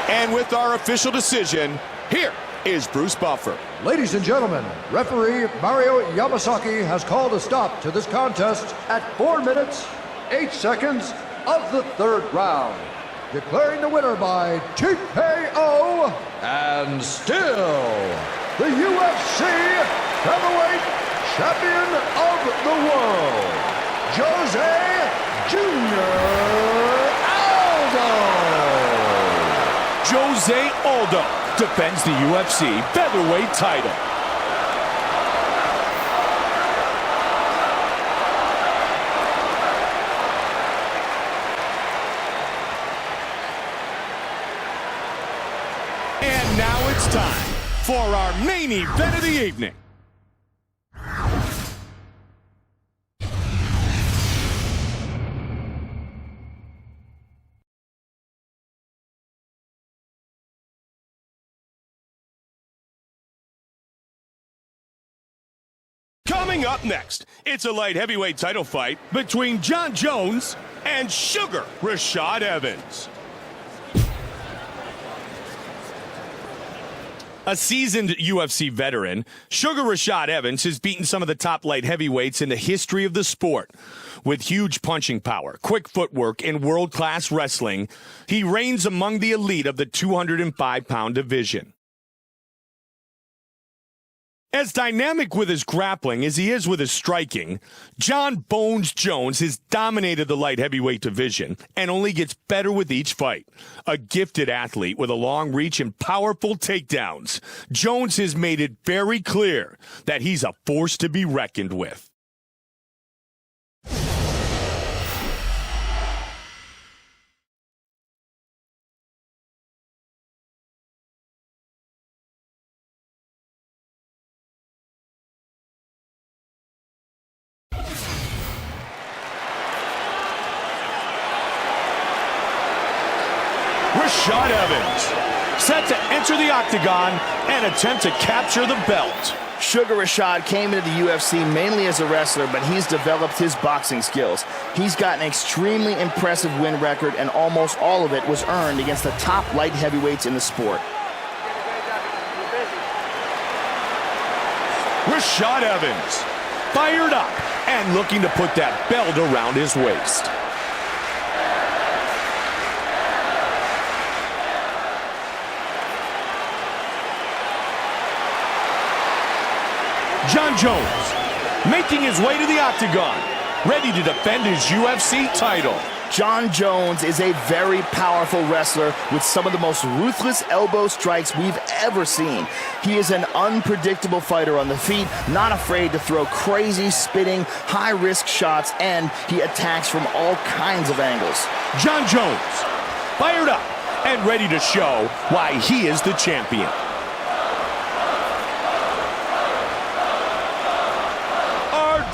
And with our official decision, here is Bruce Buffer. Ladies and gentlemen, referee Mario Yamasaki has called a stop to this contest at 4 minutes, 8 seconds of the 3rd round, declaring the winner by TKO and still the UFC Featherweight Champion of the World, Jose Jr. Aldo. Jose Aldo defends the UFC featherweight title. And now it's time for our main event of the evening. Coming up next, it's a light heavyweight title fight between Jon Jones and Sugar Rashad Evans. A seasoned UFC veteran, Sugar Rashad Evans has beaten some of the top light heavyweights in the history of the sport. With huge punching power, quick footwork, and world-class wrestling, he reigns among the elite of the 205-pound division. As dynamic with his grappling as he is with his striking, Jon Bones Jones has dominated the light heavyweight division and only gets better with each fight. A gifted athlete with a long reach and powerful takedowns, Jones has made it very clear that he's a force to be reckoned with. Rashad Evans, set to enter the octagon and attempt to capture the belt. Sugar Rashad came into the UFC mainly as a wrestler, but he's developed his boxing skills. He's got an extremely impressive win record, and almost all of it was earned against the top light heavyweights in the sport. Rashad Evans, fired up and looking to put that belt around his waist. Jon Jones, making his way to the octagon, ready to defend his UFC title. Jon Jones is a very powerful wrestler with some of the most ruthless elbow strikes we've ever seen. He is an unpredictable fighter on the feet, not afraid to throw crazy, spinning, high-risk shots, and he attacks from all kinds of angles. Jon Jones, fired up and ready to show why he is the champion.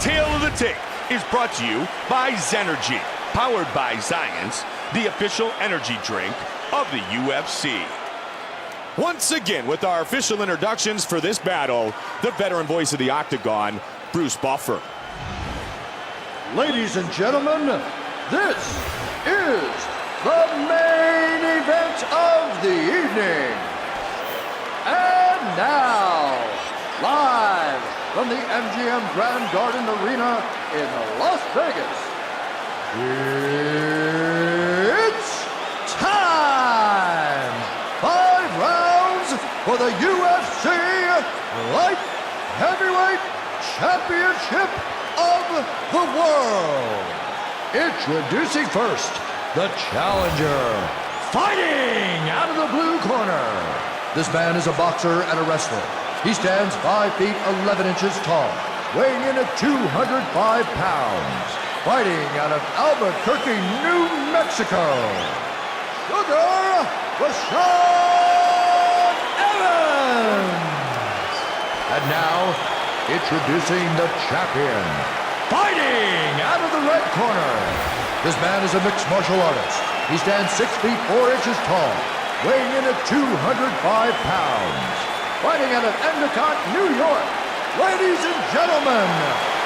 Tale of the Tape is brought to you by Zenergy, powered by Zions, the official energy drink of the UFC. Once again, with our official introductions for this battle, the veteran voice of the Octagon, Bruce Buffer. Ladies and gentlemen, this is the main event of the evening. And now, live from the MGM Grand Garden Arena in Las Vegas, it's time! 5 rounds for the UFC Light Heavyweight Championship of the world. Introducing first, the challenger, fighting out of the blue corner. This man is a boxer and a wrestler. He stands 5 feet 11 inches tall, weighing in at 205 pounds, fighting out of Albuquerque, New Mexico, Sugar Rashad Evans! And now, introducing the champion, fighting out of the red corner. This man is a mixed martial artist. He stands 6 feet 4 inches tall, weighing in at 205 pounds. Fighting out of Endicott, New York. Ladies and gentlemen,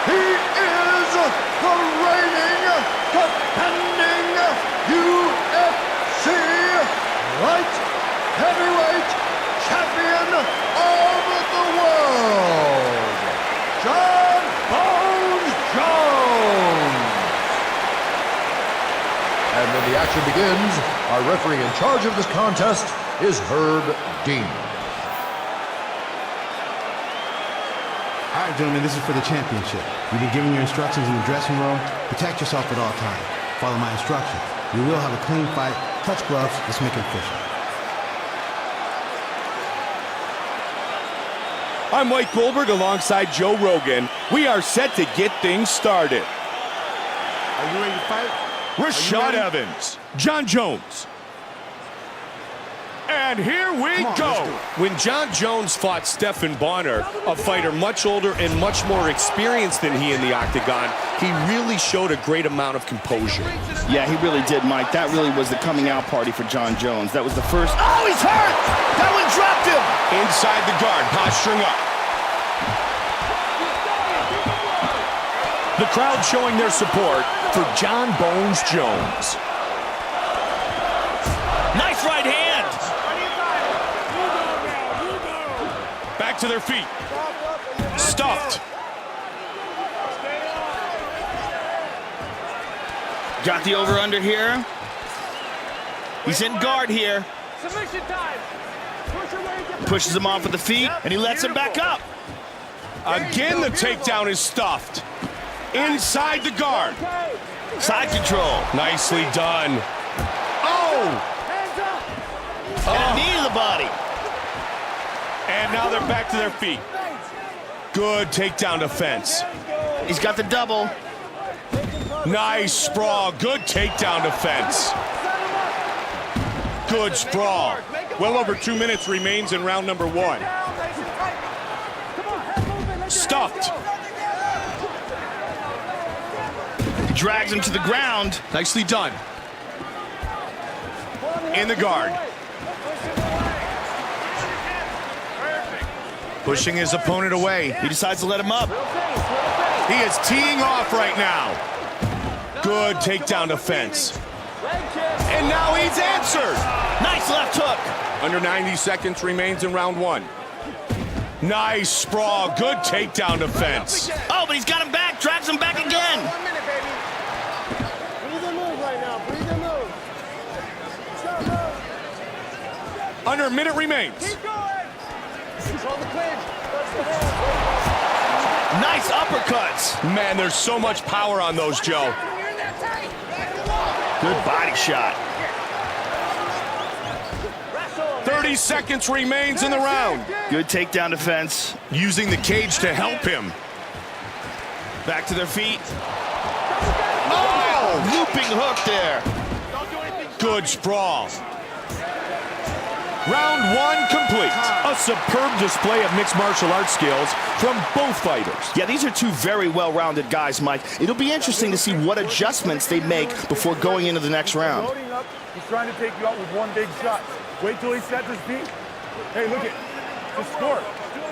he is the reigning, defending UFC Light Heavyweight Champion of the world, Jon Bones Jones. And when the action begins, our referee in charge of this contest is Herb Dean. All right, gentlemen, this is for the championship. You've been given your instructions in the dressing room. Protect yourself at all times. Follow my instructions. We will have a clean fight. Touch gloves. Let's make it official. I'm Mike Goldberg alongside Joe Rogan. We are set to get things started. Are you ready to fight? Rashad Evans, Jon Jones. And here we go. When Jon Jones fought Stephan Bonner, a fighter much older and much more experienced than he in the octagon, he really showed a great amount of composure. Yeah, he really did, Mike. That really was the coming out party for Jon Jones. That was the first... Oh, he's hurt! That one dropped him! Inside the guard, posturing up. The crowd showing their support for John Bones Jones. Nice right hand. Back to their feet. Stuffed. Got the over-under here. He's in guard here. Submission time. Pushes him off with the feet, and he lets him back up. Again, the takedown is stuffed. Inside the guard. Side control. Nicely done. Oh! And a knee to the body. And now they're back to their feet. Good takedown defense. He's got the double. Nice sprawl. Good takedown defense. Good sprawl. Well over 2 minutes remains in round number 1. Stuffed. He drags him to the ground. Nicely done. In the guard. Pushing his opponent away. He decides to let him up. He is teeing off right now. Good takedown defense. And now he's answered. Nice left hook. Under 90 seconds remains in round 1. Nice sprawl. Good takedown defense. Oh, but he's got him back. Drags him back again. 1 minute, baby. Breathe and move right now. Breathe and move. Stop, move. Under a minute remains. Keep going. Control the clinch. Nice uppercuts. Man, there's so much power on those, Joe. Good body shot. 30 seconds remains in the round. Good takedown defense. Using the cage to help him. Back to their feet. Oh! Looping hook there. Good sprawl. Round 1 complete. A superb display of mixed martial arts skills from both fighters. Yeah, these are two very well-rounded guys, Mike. It'll be interesting to see what adjustments they make before going into the next round. Loading up, he's trying to take you out with one big shot. Wait till he sets his feet. Hey, look it. Just score.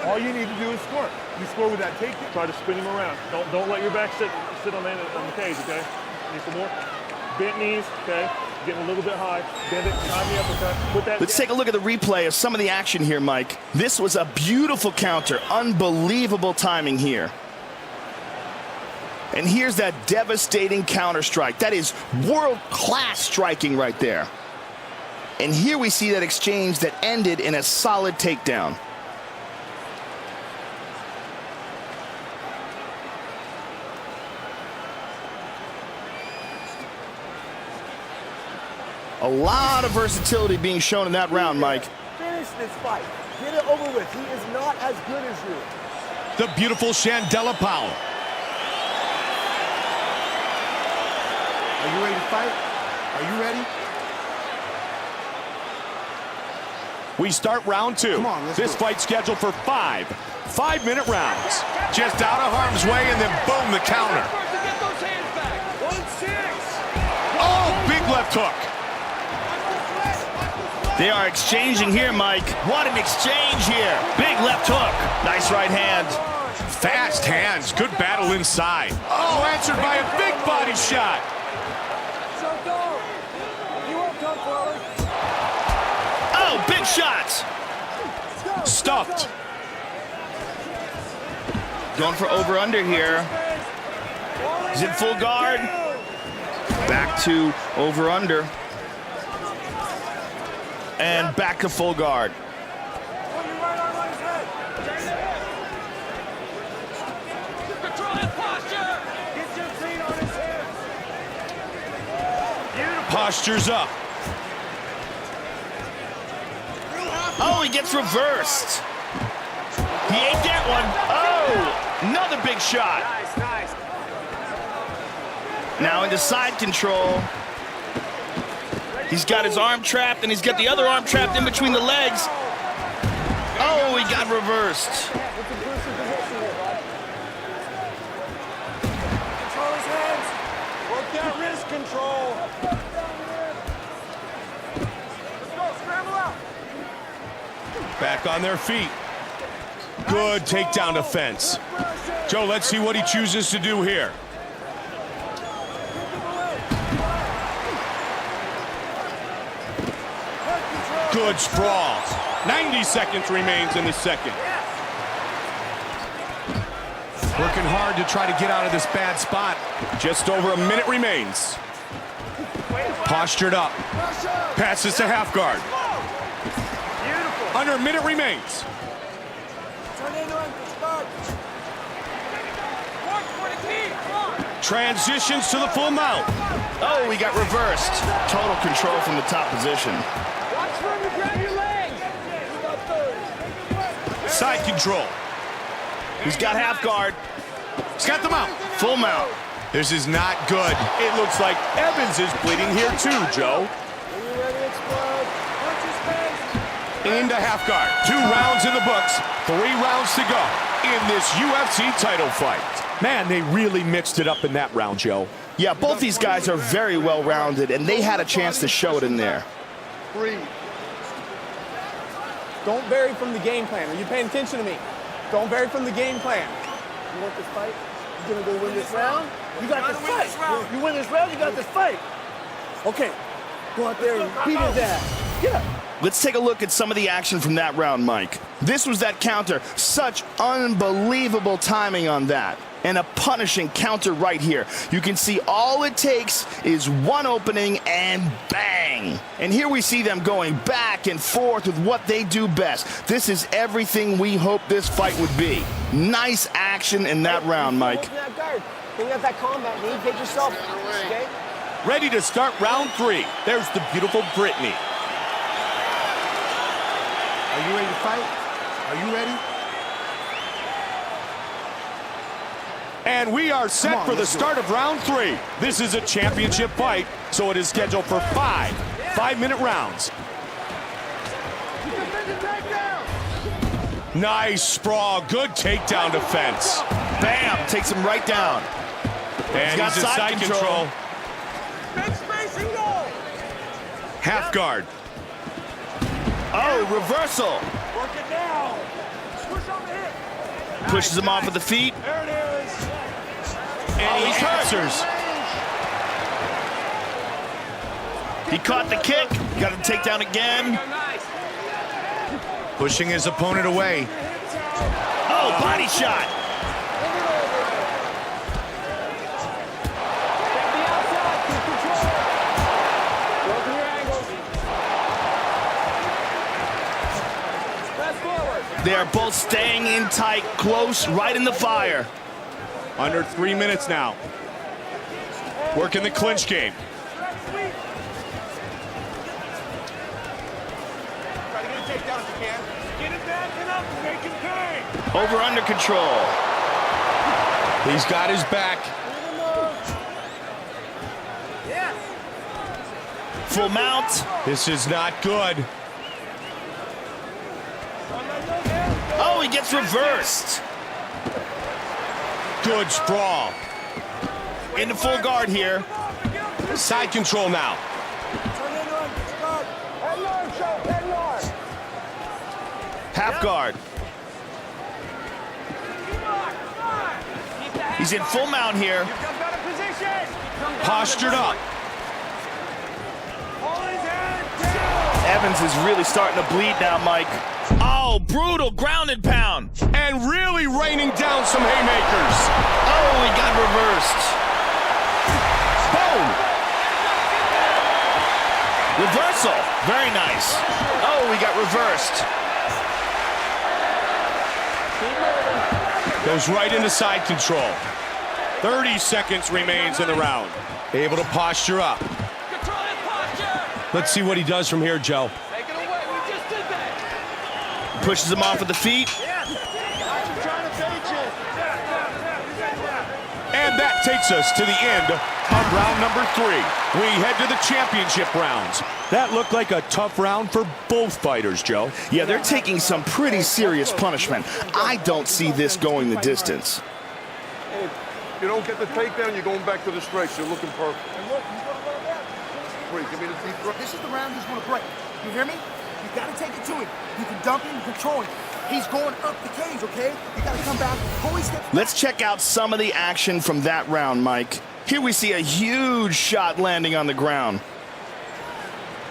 All you need to do is score. You score with that take. Try to spin him around. Don't let your back sit on the cage, okay? Need some more. Bent knees, okay? Getting a little bit high. Bend it, time the uppercut. Put that. Let's take a look at the replay of some of the action here, Mike. This was a beautiful counter. Unbelievable timing here. And here's that devastating counter strike. That is world-class striking right there. And here we see that exchange that ended in a solid takedown. A lot of versatility being shown in that round, Mike. Finish this fight. Get it over with. He is not as good as you. The beautiful Chandela Powell. Are you ready to fight? Are you ready? We start round 2. Come on, let's this go. fight scheduled for 5 5-minute rounds. Just out of harm's way, and then boom, the counter. Oh, big left hook. They are exchanging here, Mike. What an exchange here. Big left hook. Nice right hand. Fast hands. Good battle inside. Oh, answered by a big body shot. Oh, big shots. Stuffed. Going for over-under here. He's in full guard. Back to over-under. And back to full guard. Posture's up. Oh, he gets reversed. He ain't that one. Oh, another big shot. Nice, nice. Now into side control. He's got his arm trapped, and he's got the other arm trapped in between the legs. Oh, he got reversed. Control his hands. Work that wrist control. Let's go, scramble out. Back on their feet. Good takedown defense. Joe, let's see what he chooses to do here. Good sprawl. 90 seconds remains in the second. Working hard to try to get out of this bad spot. Just over a minute remains. Postured up. Passes to half guard. Under a minute remains. Transitions to the full mount. Oh, he got reversed. Total control from the top position. Side control. He's got half guard. He's got the mount. Full mount. This is not good. It looks like Evans is bleeding here too, Joe. Into half guard. 2 rounds in the books. 3 rounds to go in this UFC title fight. Man, they really mixed it up in that round, Joe. Yeah, both these guys are very well-rounded, and they had a chance to show it in there. Don't vary from the game plan. Are you paying attention to me? Don't vary from the game plan. You want this fight? You gonna go win this round? You got this fight. You win this round, you got this fight. Okay, go out there and beat his ass. Get up. Let's take a look at some of the action from that round, Mike. This was that counter. Such unbelievable timing on that. And a punishing counter right here. You can see all it takes is one opening and bang. And here we see them going back and forth with what they do best. This is everything we hoped this fight would be. Nice action in that round, Mike. You got that combat need. Get yourself, okay? Ready to start round 3. There's the beautiful Brittany. Are you ready to fight? Are you ready? And we are set for the start of round 3. This is a championship fight, so it is scheduled for 5 5-minute rounds. Nice sprawl. Good takedown defense. Bam! Takes him right down. And he's in side control. Half guard. Oh, reversal. Work it now. Push on the hip. Pushes him off with the feet. There it is. And he answers. He caught the kick. Got him take down again. Pushing his opponent away. Oh, body shot. They are both staying in tight, close, right in the fire. Under 3 minutes now. Working the clinch game. Over under control. He's got his back. Full mount. This is not good. Oh, he gets reversed. Good sprawl. Into full guard here. Side control now. Half guard. He's in full mount here. Postured up. Evans is really starting to bleed now, Mike. Oh, brutal ground and pound. And really raining down some haymakers. Oh, he got reversed. Boom. Reversal. Very nice. Oh, he got reversed. Goes right into side control. 30 seconds remains in the round. Able to posture up. Let's see what he does from here, Joe. Pushes him off with the feet. And that takes us to the end of round number 3. We head to the championship rounds. That looked like a tough round for both fighters, Joe. Yeah, they're taking some pretty serious punishment. I don't see this going the distance. You don't get the takedown, you're going back to the strikes. You're looking perfect. Give me the deep throw. This is the round he's going to break. You hear me? You got to take it to him. You can dump him, control him. He's going up the cage, okay? You got to come back, pull his hips. Let's check out some of the action from that round, Mike. Here we see a huge shot landing on the ground.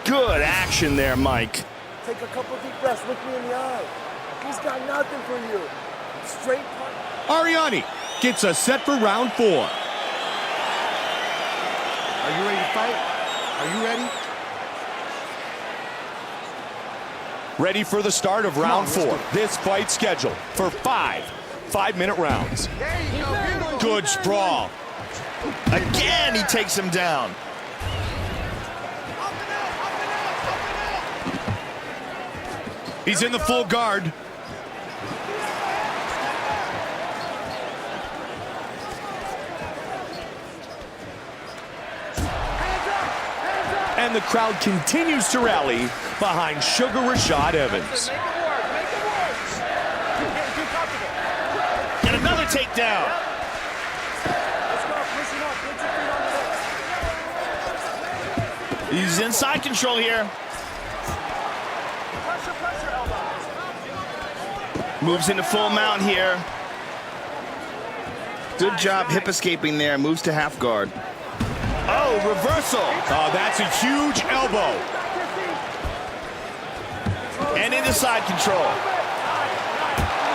Good action there, Mike. Take a couple deep breaths. Look me in the eye. He's got nothing for you. Straight punch. Ariani gets us set for round 4. Are you ready to fight? Are you ready? Ready for the start of round 4. This fight scheduled for 5 5-minute rounds. There you go. Good sprawl. Again, he takes him down. He's in the full guard. And the crowd continues to rally behind Sugar Rashad Evans. And another takedown. He's inside control here. Moves into full mount here. Good job hip escaping there. Moves to half guard. Oh, reversal. Oh, that's a huge elbow. And into side control.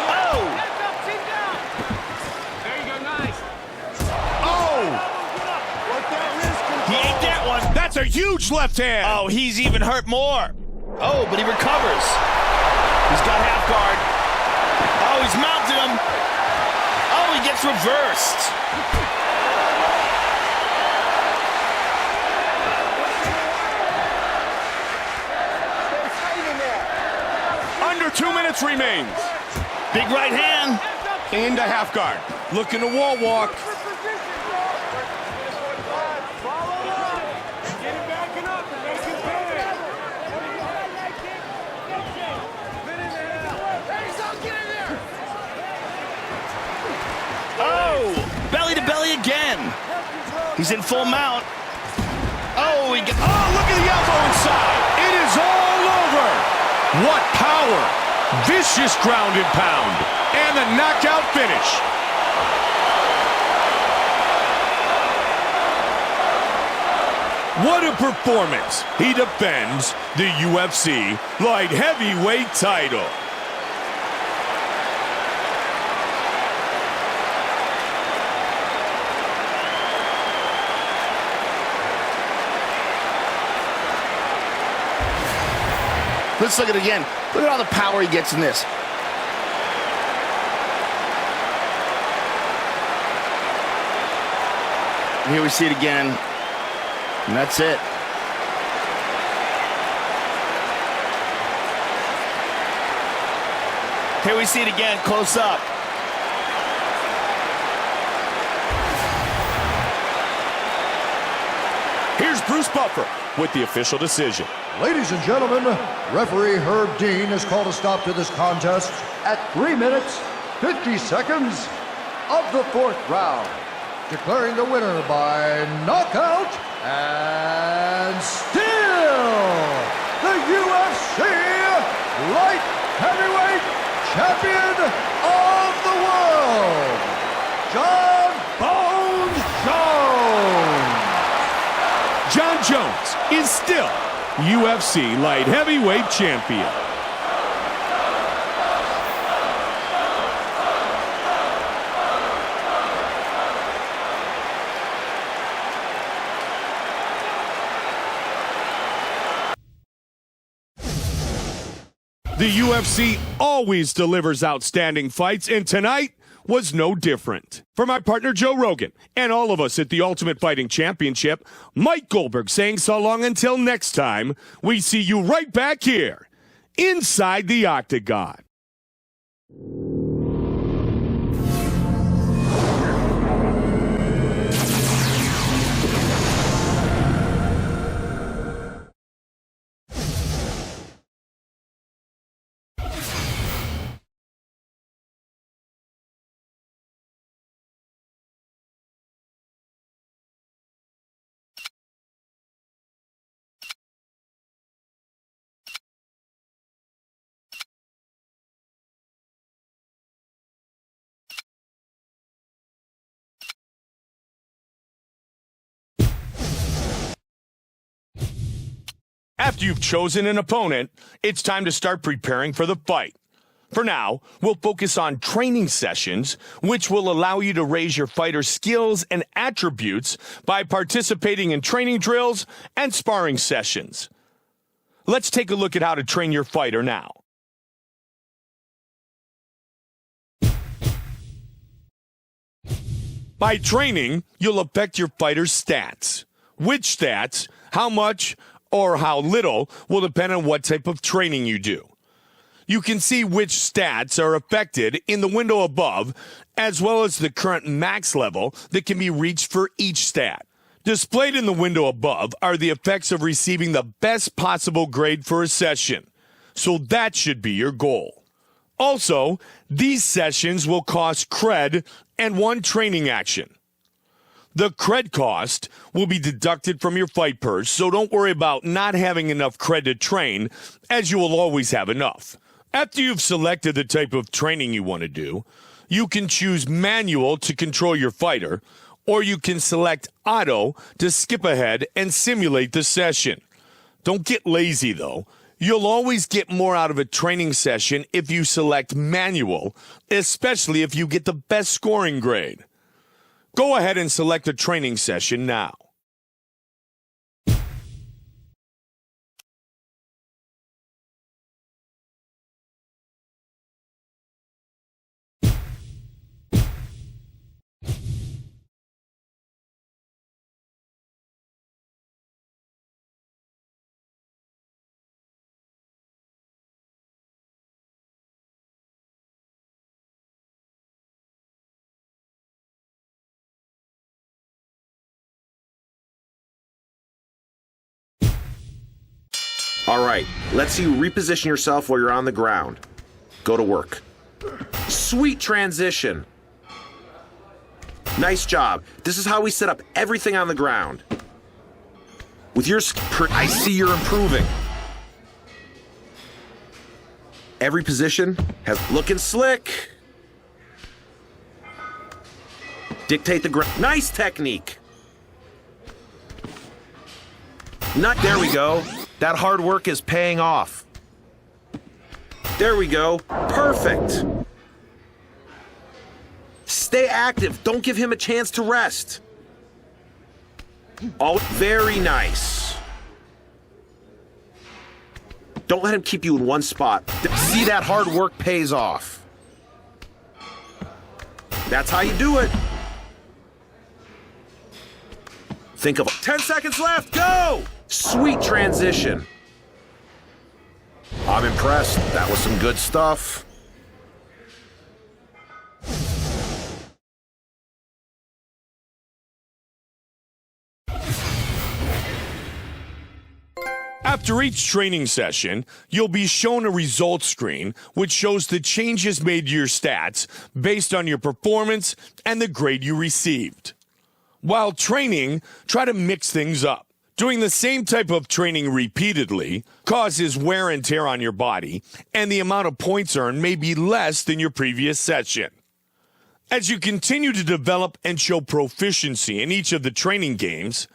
Oh! There you go, nice. Oh! He ate that one. That's a huge left hand. Oh, he's even hurt more. Oh, but he recovers. He's got half guard. Oh, he's mounted him. Oh, he gets reversed. Under 2 minutes remains. Big right hand. Into half guard. Looking to wall walk. Oh, belly to belly again. He's in full mount. Oh, look at the elbow inside. It is all over. What power. Vicious ground and pound. And the knockout finish. What a performance. He defends the UFC light heavyweight title. Let's look at it again. Look at all the power he gets in this. And here we see it again. And that's it. Here we see it again, close up. Here's Bruce Buffer with the official decision. Ladies and gentlemen, referee Herb Dean has called a stop to this contest at 3 minutes, 50 seconds of the 4th round, declaring the winner by knockout and still the UFC light heavyweight champion of the world, John Bones Jones. John Jones is still UFC light heavyweight champion. The UFC always delivers outstanding fights, and tonight was no different. For my partner Joe Rogan and all of us at the Ultimate Fighting Championship, Mike Goldberg saying so long until next time. We see you right back here inside the Octagon. After you've chosen an opponent, it's time to start preparing for the fight. For now, we'll focus on training sessions, which will allow you to raise your fighter's skills and attributes by participating in training drills and sparring sessions. Let's take a look at how to train your fighter now. By training, you'll affect your fighter's stats. Which stats, how much, or how little will depend on what type of training you do. You can see which stats are affected in the window above, as well as the current max level that can be reached for each stat. Displayed in the window above are the effects of receiving the best possible grade for a session, so that should be your goal. Also, these sessions will cost cred and 1 training action. The cred cost will be deducted from your fight purse, so don't worry about not having enough cred to train, as you will always have enough. After you've selected the type of training you want to do, you can choose manual to control your fighter, or you can select auto to skip ahead and simulate the session. Don't get lazy, though. You'll always get more out of a training session if you select manual, especially if you get the best scoring grade. Go ahead and select a training session now. All right, let's see you reposition yourself while you're on the ground. Go to work. Sweet transition. Nice job. This is how we set up everything on the ground. With your I see you're improving. Every position has looking slick. Dictate the ground. Nice technique. There we go. That hard work is paying off. There we go. Perfect. Stay active. Don't give him a chance to rest. Oh, very nice. Don't let him keep you in one spot. See, that hard work pays off. That's how you do it. Think of 10 seconds left. Go! Sweet transition. I'm impressed. That was some good stuff. After each training session, you'll be shown a results screen which shows the changes made to your stats based on your performance and the grade you received. While training, try to mix things up. Doing the same type of training repeatedly causes wear and tear on your body, and the amount of points earned may be less than your previous session. As you continue to develop and show proficiency in each of the training games,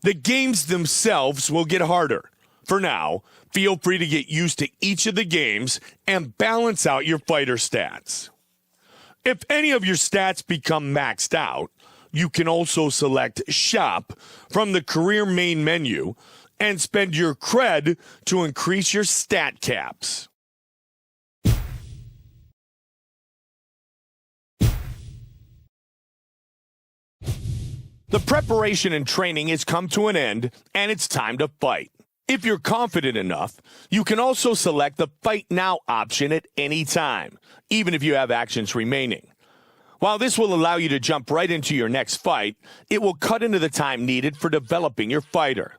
the games themselves will get harder. For now, feel free to get used to each of the games and balance out your fighter stats. If any of your stats become maxed out, you can also select Shop from the Career main menu and spend your cred to increase your stat caps. The preparation and training has come to an end, and it's time to fight. If you're confident enough, you can also select the Fight Now option at any time, even if you have actions remaining. While this will allow you to jump right into your next fight, it will cut into the time needed for developing your fighter.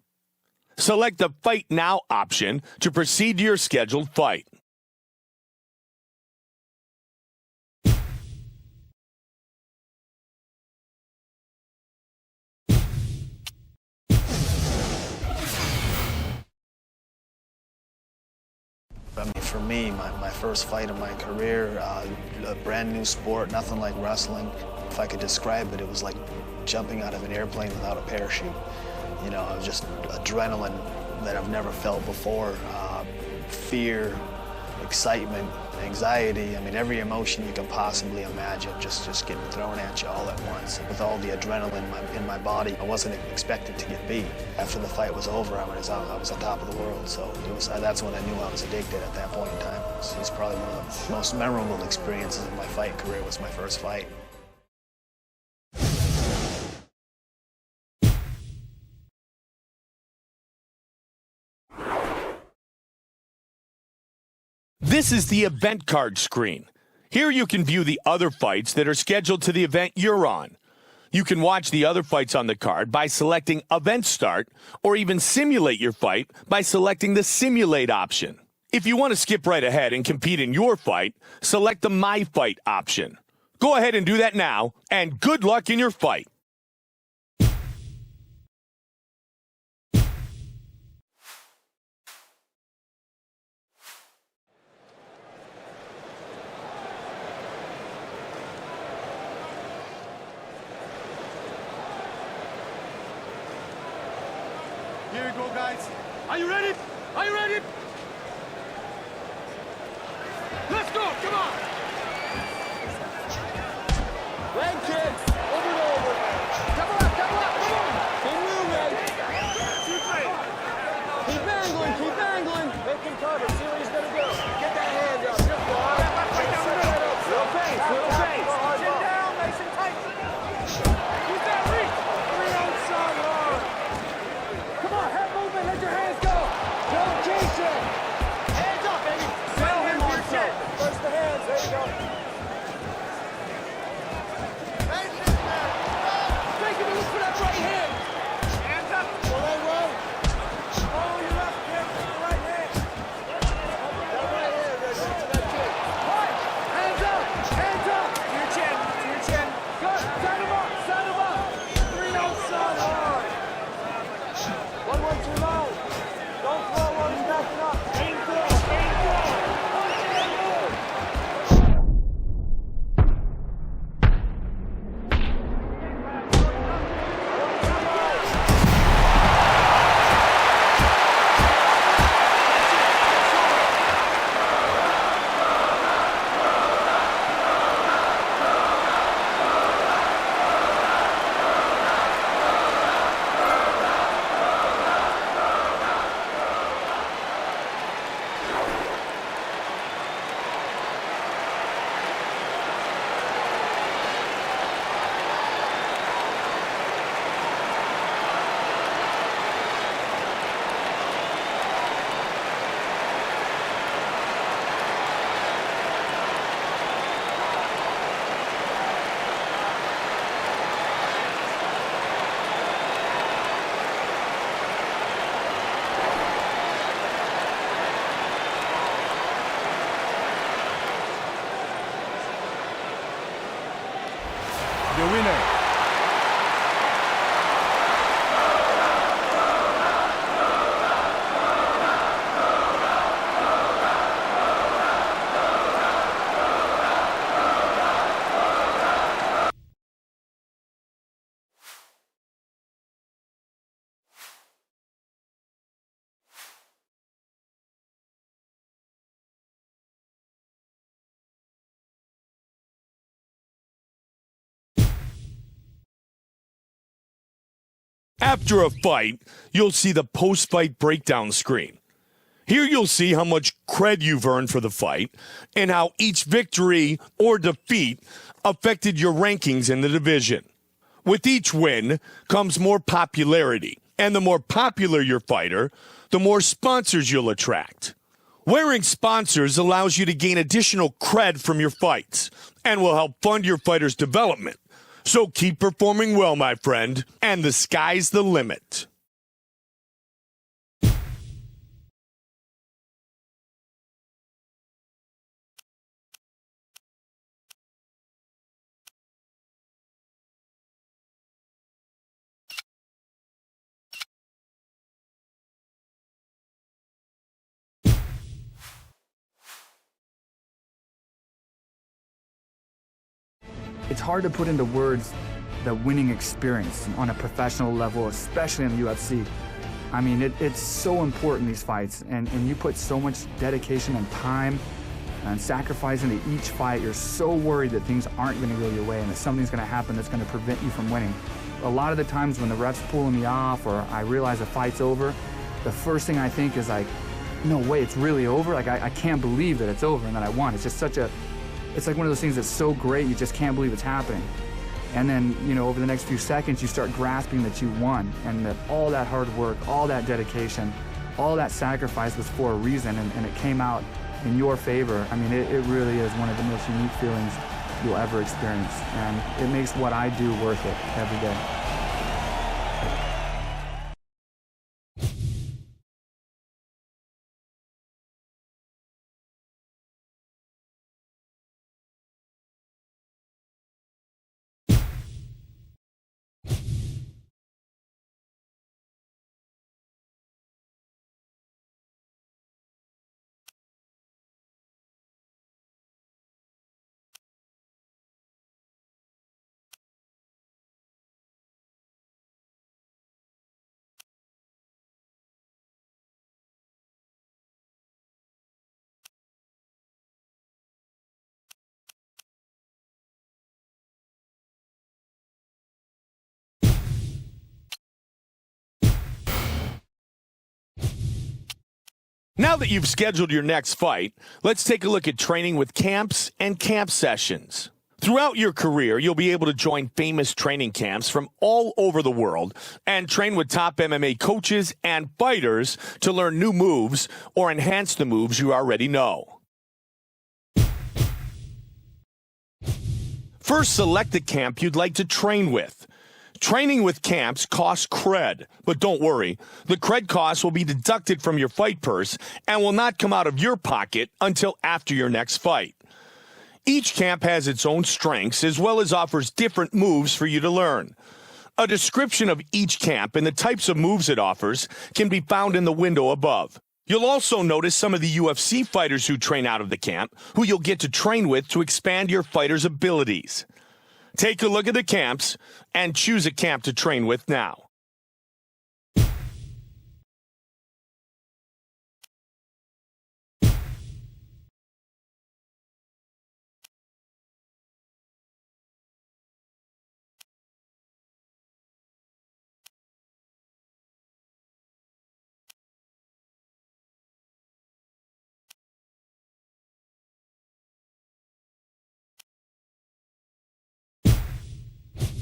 Select the Fight Now option to proceed to your scheduled fight. I mean, for me, my first fight of my career, a brand new sport, nothing like wrestling. If I could describe it, it was like jumping out of an airplane without a parachute. You know, it was just adrenaline that I've never felt before. Fear, excitement, anxiety, I mean, every emotion you can possibly imagine just getting thrown at you all at once. With all the adrenaline in my body, I wasn't expected to get beat. After the fight was over, I was on top of the world, so that's when I knew I was addicted at that point in time. It was probably one of the most memorable experiences of my fight career was my first fight. This is the event card screen. Here you can view the other fights that are scheduled to the event you're on. You can watch the other fights on the card by selecting Event Start, or even simulate your fight by selecting the Simulate option. If you want to skip right ahead and compete in your fight, select the My Fight option. Go ahead and do that now, and good luck in your fight. Here we go, guys. Are you ready? Are you ready? Let's go, come on! Leg kicks, over and over. Double up, come on! Keep moving. Keep angling. Make him cover, see what he's gonna do. Get that hand up, good boy. Little pace. Chin down, nice and tight. Use that reach. 3 outside hard. Come on, head movement, let your hands go. No chasing. Hands up, baby. Sail him on your chest. First the hands, there you go. Take him and look for that right hand. Hands up. Well, they roll. Follow your left hand with the right hand. That right hand, right to that chin. Right. Hands up. To your chin. Good. Set him up. 3 outside hard. 1-1 too low. Don't throw while he's backing up. Aim throw. The winner. After a fight, you'll see the post-fight breakdown screen. Here you'll see how much cred you've earned for the fight and how each victory or defeat affected your rankings in the division. With each win comes more popularity, and the more popular your fighter, the more sponsors you'll attract. Wearing sponsors allows you to gain additional cred from your fights and will help fund your fighter's development. So keep performing well, my friend, and the sky's the limit. It's hard to put into words the winning experience on a professional level, especially in the UFC. I mean, it's so important, these fights, and you put so much dedication and time and sacrifice into each fight. You're so worried that things aren't going to go your way and that something's going to happen that's going to prevent you from winning. A lot of the times when the ref's pulling me off or I realize the fight's over, the first thing I think is like, no way, it's really over? Like, I can't believe that it's over and that I won. It's just such a, it's like one of those things that's so great, you just can't believe it's happening. And then, you know, over the next few seconds, you start grasping that you won and that all that hard work, all that dedication, all that sacrifice was for a reason, and it came out in your favor. I mean, it really is one of the most unique feelings you'll ever experience, and it makes what I do worth it every day. Now that you've scheduled your next fight, let's take a look at training with camps and camp sessions. Throughout your career, you'll be able to join famous training camps from all over the world and train with top MMA coaches and fighters to learn new moves or enhance the moves you already know. First, select the camp you'd like to train with. Training with camps costs cred, but don't worry. The cred costs will be deducted from your fight purse and will not come out of your pocket until after your next fight. Each camp has its own strengths as well as offers different moves for you to learn. A description of each camp and the types of moves it offers can be found in the window above. You'll also notice some of the UFC fighters who train out of the camp, who you'll get to train with to expand your fighter's abilities. Take a look at the camps and choose a camp to train with now.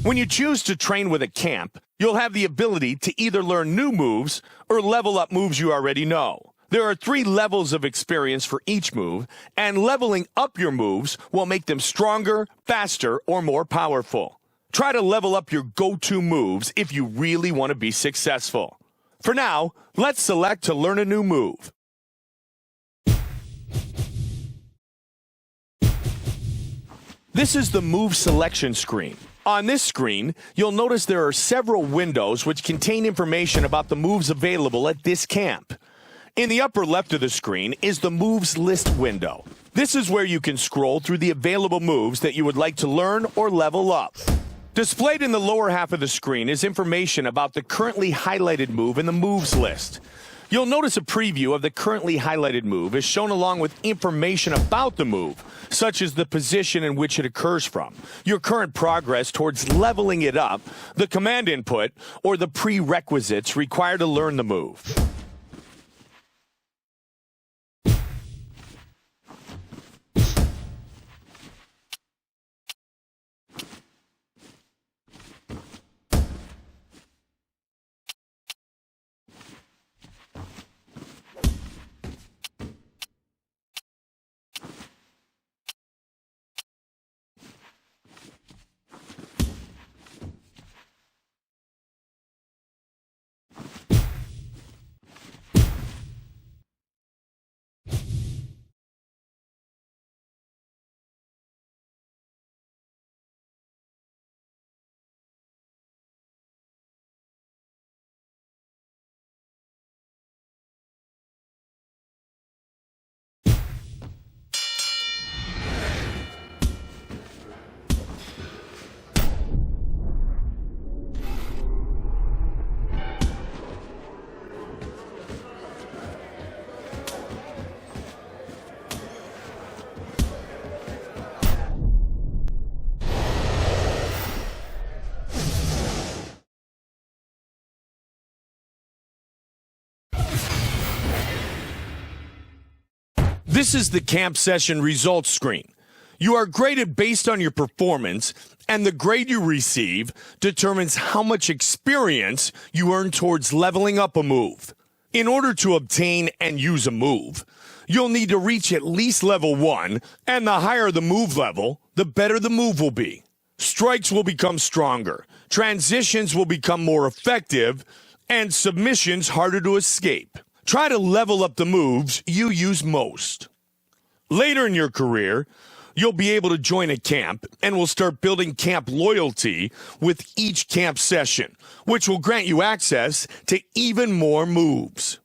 When you choose to train with a camp, you'll have the ability to either learn new moves or level up moves you already know. There are 3 levels of experience for each move, and leveling up your moves will make them stronger, faster, or more powerful. Try to level up your go-to moves if you really want to be successful. For now, let's select to learn a new move. This is the move selection screen. On this screen, you'll notice there are several windows which contain information about the moves available at this camp. In the upper left of the screen is the moves list window. This is where you can scroll through the available moves that you would like to learn or level up. Displayed in the lower half of the screen is information about the currently highlighted move in the moves list. You'll notice a preview of the currently highlighted move is shown along with information about the move, such as the position in which it occurs from, your current progress towards leveling it up, the command input, or the prerequisites required to learn the move. This is the camp session results screen. You are graded based on your performance, and the grade you receive determines how much experience you earn towards leveling up a move. In order to obtain and use a move, you'll need to reach at least level 1, and the higher the move level, the better the move will be. Strikes will become stronger, transitions will become more effective, and submissions harder to escape. Try to level up the moves you use most. Later in your career, you'll be able to join a camp and will start building camp loyalty with each camp session, which will grant you access to even more moves.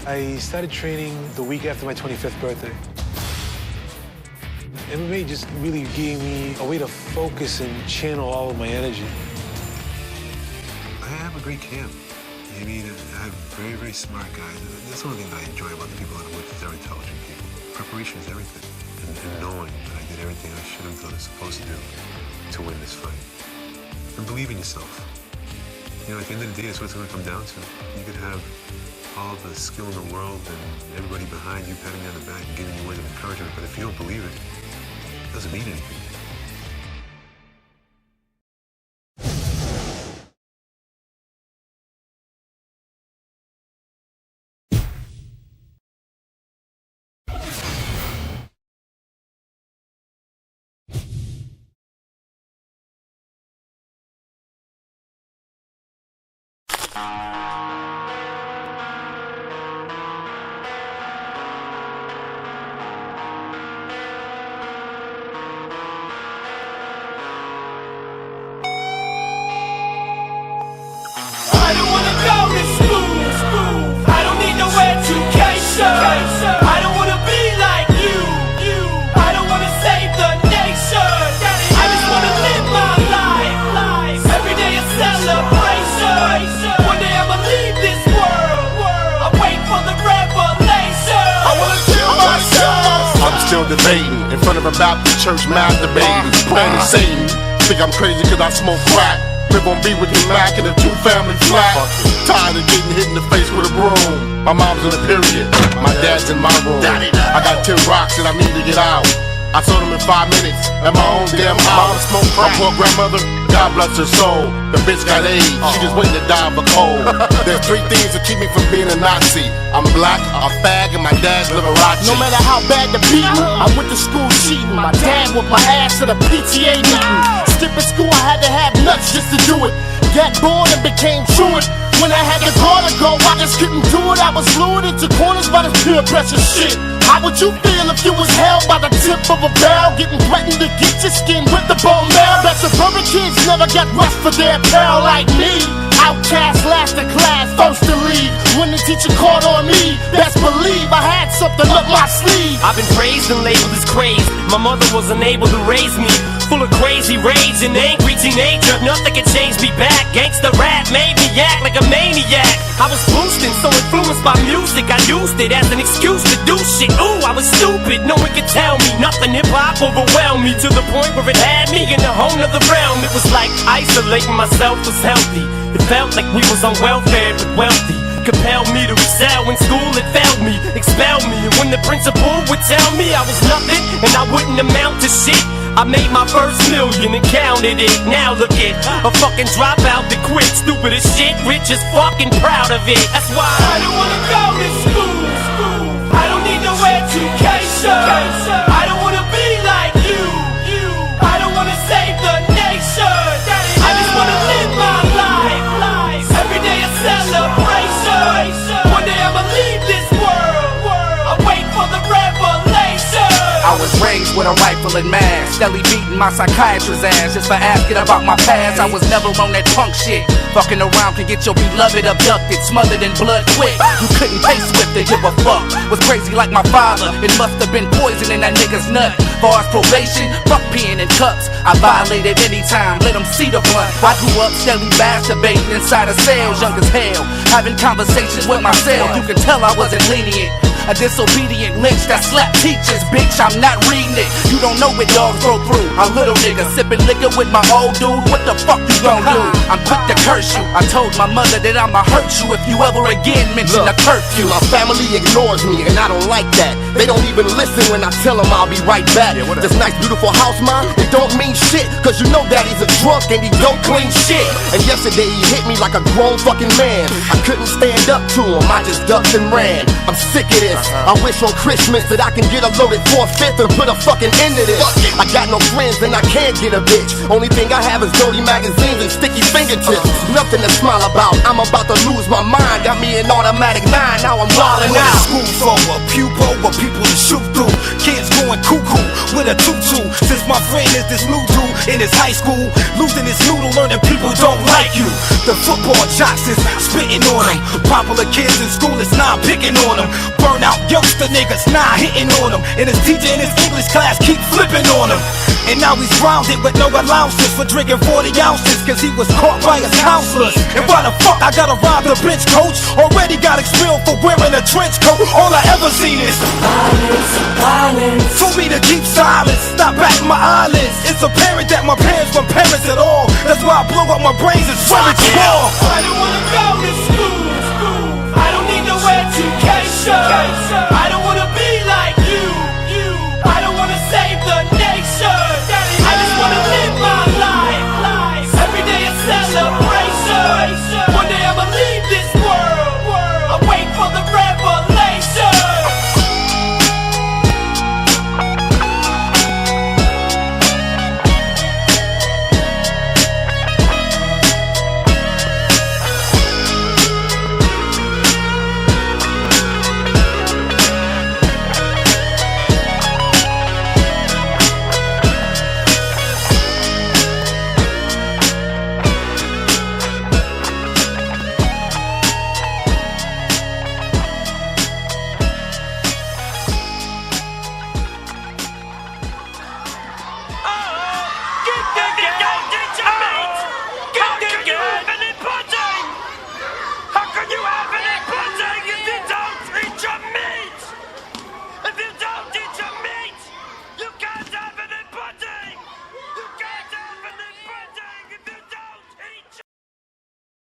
I started training the week after my 25th birthday. MMA just really gave me a way to focus and channel all of my energy. I have a great camp. I mean, I have very, very smart guys. That's one of the things I enjoy about the people that I'm with. They're intelligent people. Preparation is everything. And knowing that I did everything I should have done and supposed to do to win this fight. And believe in yourself. You know, at the end of the day, that's what it's going to come down to. You could have all the skill in the world and everybody behind you patting you on the back and giving you words of encouragement, but if you don't believe it, it doesn't mean anything. I don't wanna go to school. I don't need no education. I don't wanna be like you. I don't wanna save the nation. I just wanna live my life. Every day a celebration. One day I'ma leave this world. I'm waiting for the revelation. I wanna kill myself. I'm still debating in front of a Baptist church, masturbating, praying to Satan. Think I'm crazy cause I smoke crack. Live on B with the Mac in a 2-family flat. Tired of getting hit in the face with a broom. My mom's in a period, my dad's in my room. I got 10 rocks that I need to get out. I sold them in 5 minutes at my own damn house. My poor grandmother, God bless her soul. The bitch got AIDS, she just waiting to die of a cold. There's 3 things that keep me from being a Nazi. I'm black, a fag, and my dad's Liberace. No matter how bad the beating, I went to school cheating. My dad whipped my ass at a PTA meeting. Skipping school, I had to have nuts just to do it. Got bored and became truant. When I had the call to go, I just couldn't do it. I was lured into corners by this peer pressure shit. How would you feel if you was held by the tip of a barrel, getting threatened to get your skin with the bone marrow? Bet suburban kids never got rest for their apparel like me. Outcast, last of class, first to leave. When the teacher called on me, best believe I had something up my sleeve. I've been praised and labeled as crazed. My mother was unable to raise me. Full of crazy rage, an angry teenager. Nothing can change me back. Gangsta rap made me act like a maniac. I was boosting, so influenced by music, I used it as an excuse to do shit. Ooh, I was stupid, no one could tell me nothing. Hip-hop overwhelmed me to the point where it had me in a whole nother realm. It was like isolating myself was healthy. It felt like we was on welfare but wealthy. Compelled me to excel in school, it failed me, expelled me. And when the principal would tell me I was nothing and I wouldn't amount to shit, I made my first million and counted it. Now look at a fucking dropout that quit. Stupid as shit, rich as fucking proud of it. That's why I don't wanna go to school. I don't need no education. I don't wanna be like you. I don't wanna save the nation. I just wanna live my life. Every day a celebration. One day I'ma leave this world. I'm waiting for the revelation. I was raised with a rifle and mask, steadily beating my psychiatrist's ass just for asking about my past. I was never on that punk shit. Fucking around can get your beloved abducted, smothered in blood quick. You couldn't pay Swift to give a fuck. Was crazy like my father. It must have been poison in that nigga's nut. Far as probation, fuck peeing in cups. I violated any time, let them see the blunt. I grew up steadily masturbating inside of cells, young as hell, having conversations with myself. You can tell I wasn't lenient. A disobedient lynch that slapped teachers, bitch, I'm not reading it. You don't know what dogs go through. A little nigga sipping liquor with my old dude. What the fuck you gon' do? I'm quick to curse you. I told my mother that I'ma hurt you if you ever again mention a curfew. My family ignores me and I don't like that. They don't even listen when I tell them I'll be right back. This nice beautiful house, man, it don't mean shit. Cause you know daddy's a drunk and he don't clean shit. And yesterday he hit me like a grown fucking man. I couldn't stand up to him, I just ducked and ran. I'm sick of this. I wish on Christmas that I can get a loaded 4/5 and put a fucking end to this. I got no friends and I can't get a bitch. Only thing I have is dirty magazines and sticky fingertips. Nothing to smile about, I'm about to lose my mind. Got me an automatic 9, now I'm wildin' out. School for a pupil, or people to shoot through. Kids going cuckoo with a tutu. Since my friend is this new dude in his high school, losing his noodle, learning people don't like you. The football jocks is spitting on him. Popular kids in school is not picking on him. Burnout youngster niggas not hitting on him. And his teacher in his English class keep flipping on him. And now he's grounded with no allowances for drinking 40 ounces, cause he was caught by his counselors. And why the fuck I gotta rob the bench coach? Already got expelled for wearing a trench coat. All I ever seen is violence, violence. Told me to keep silence, stop batting my eyelids. It's apparent that my parents weren't parents at all. That's why I blow up my brains and swear it's war. I don't wanna go to school. I don't need no education.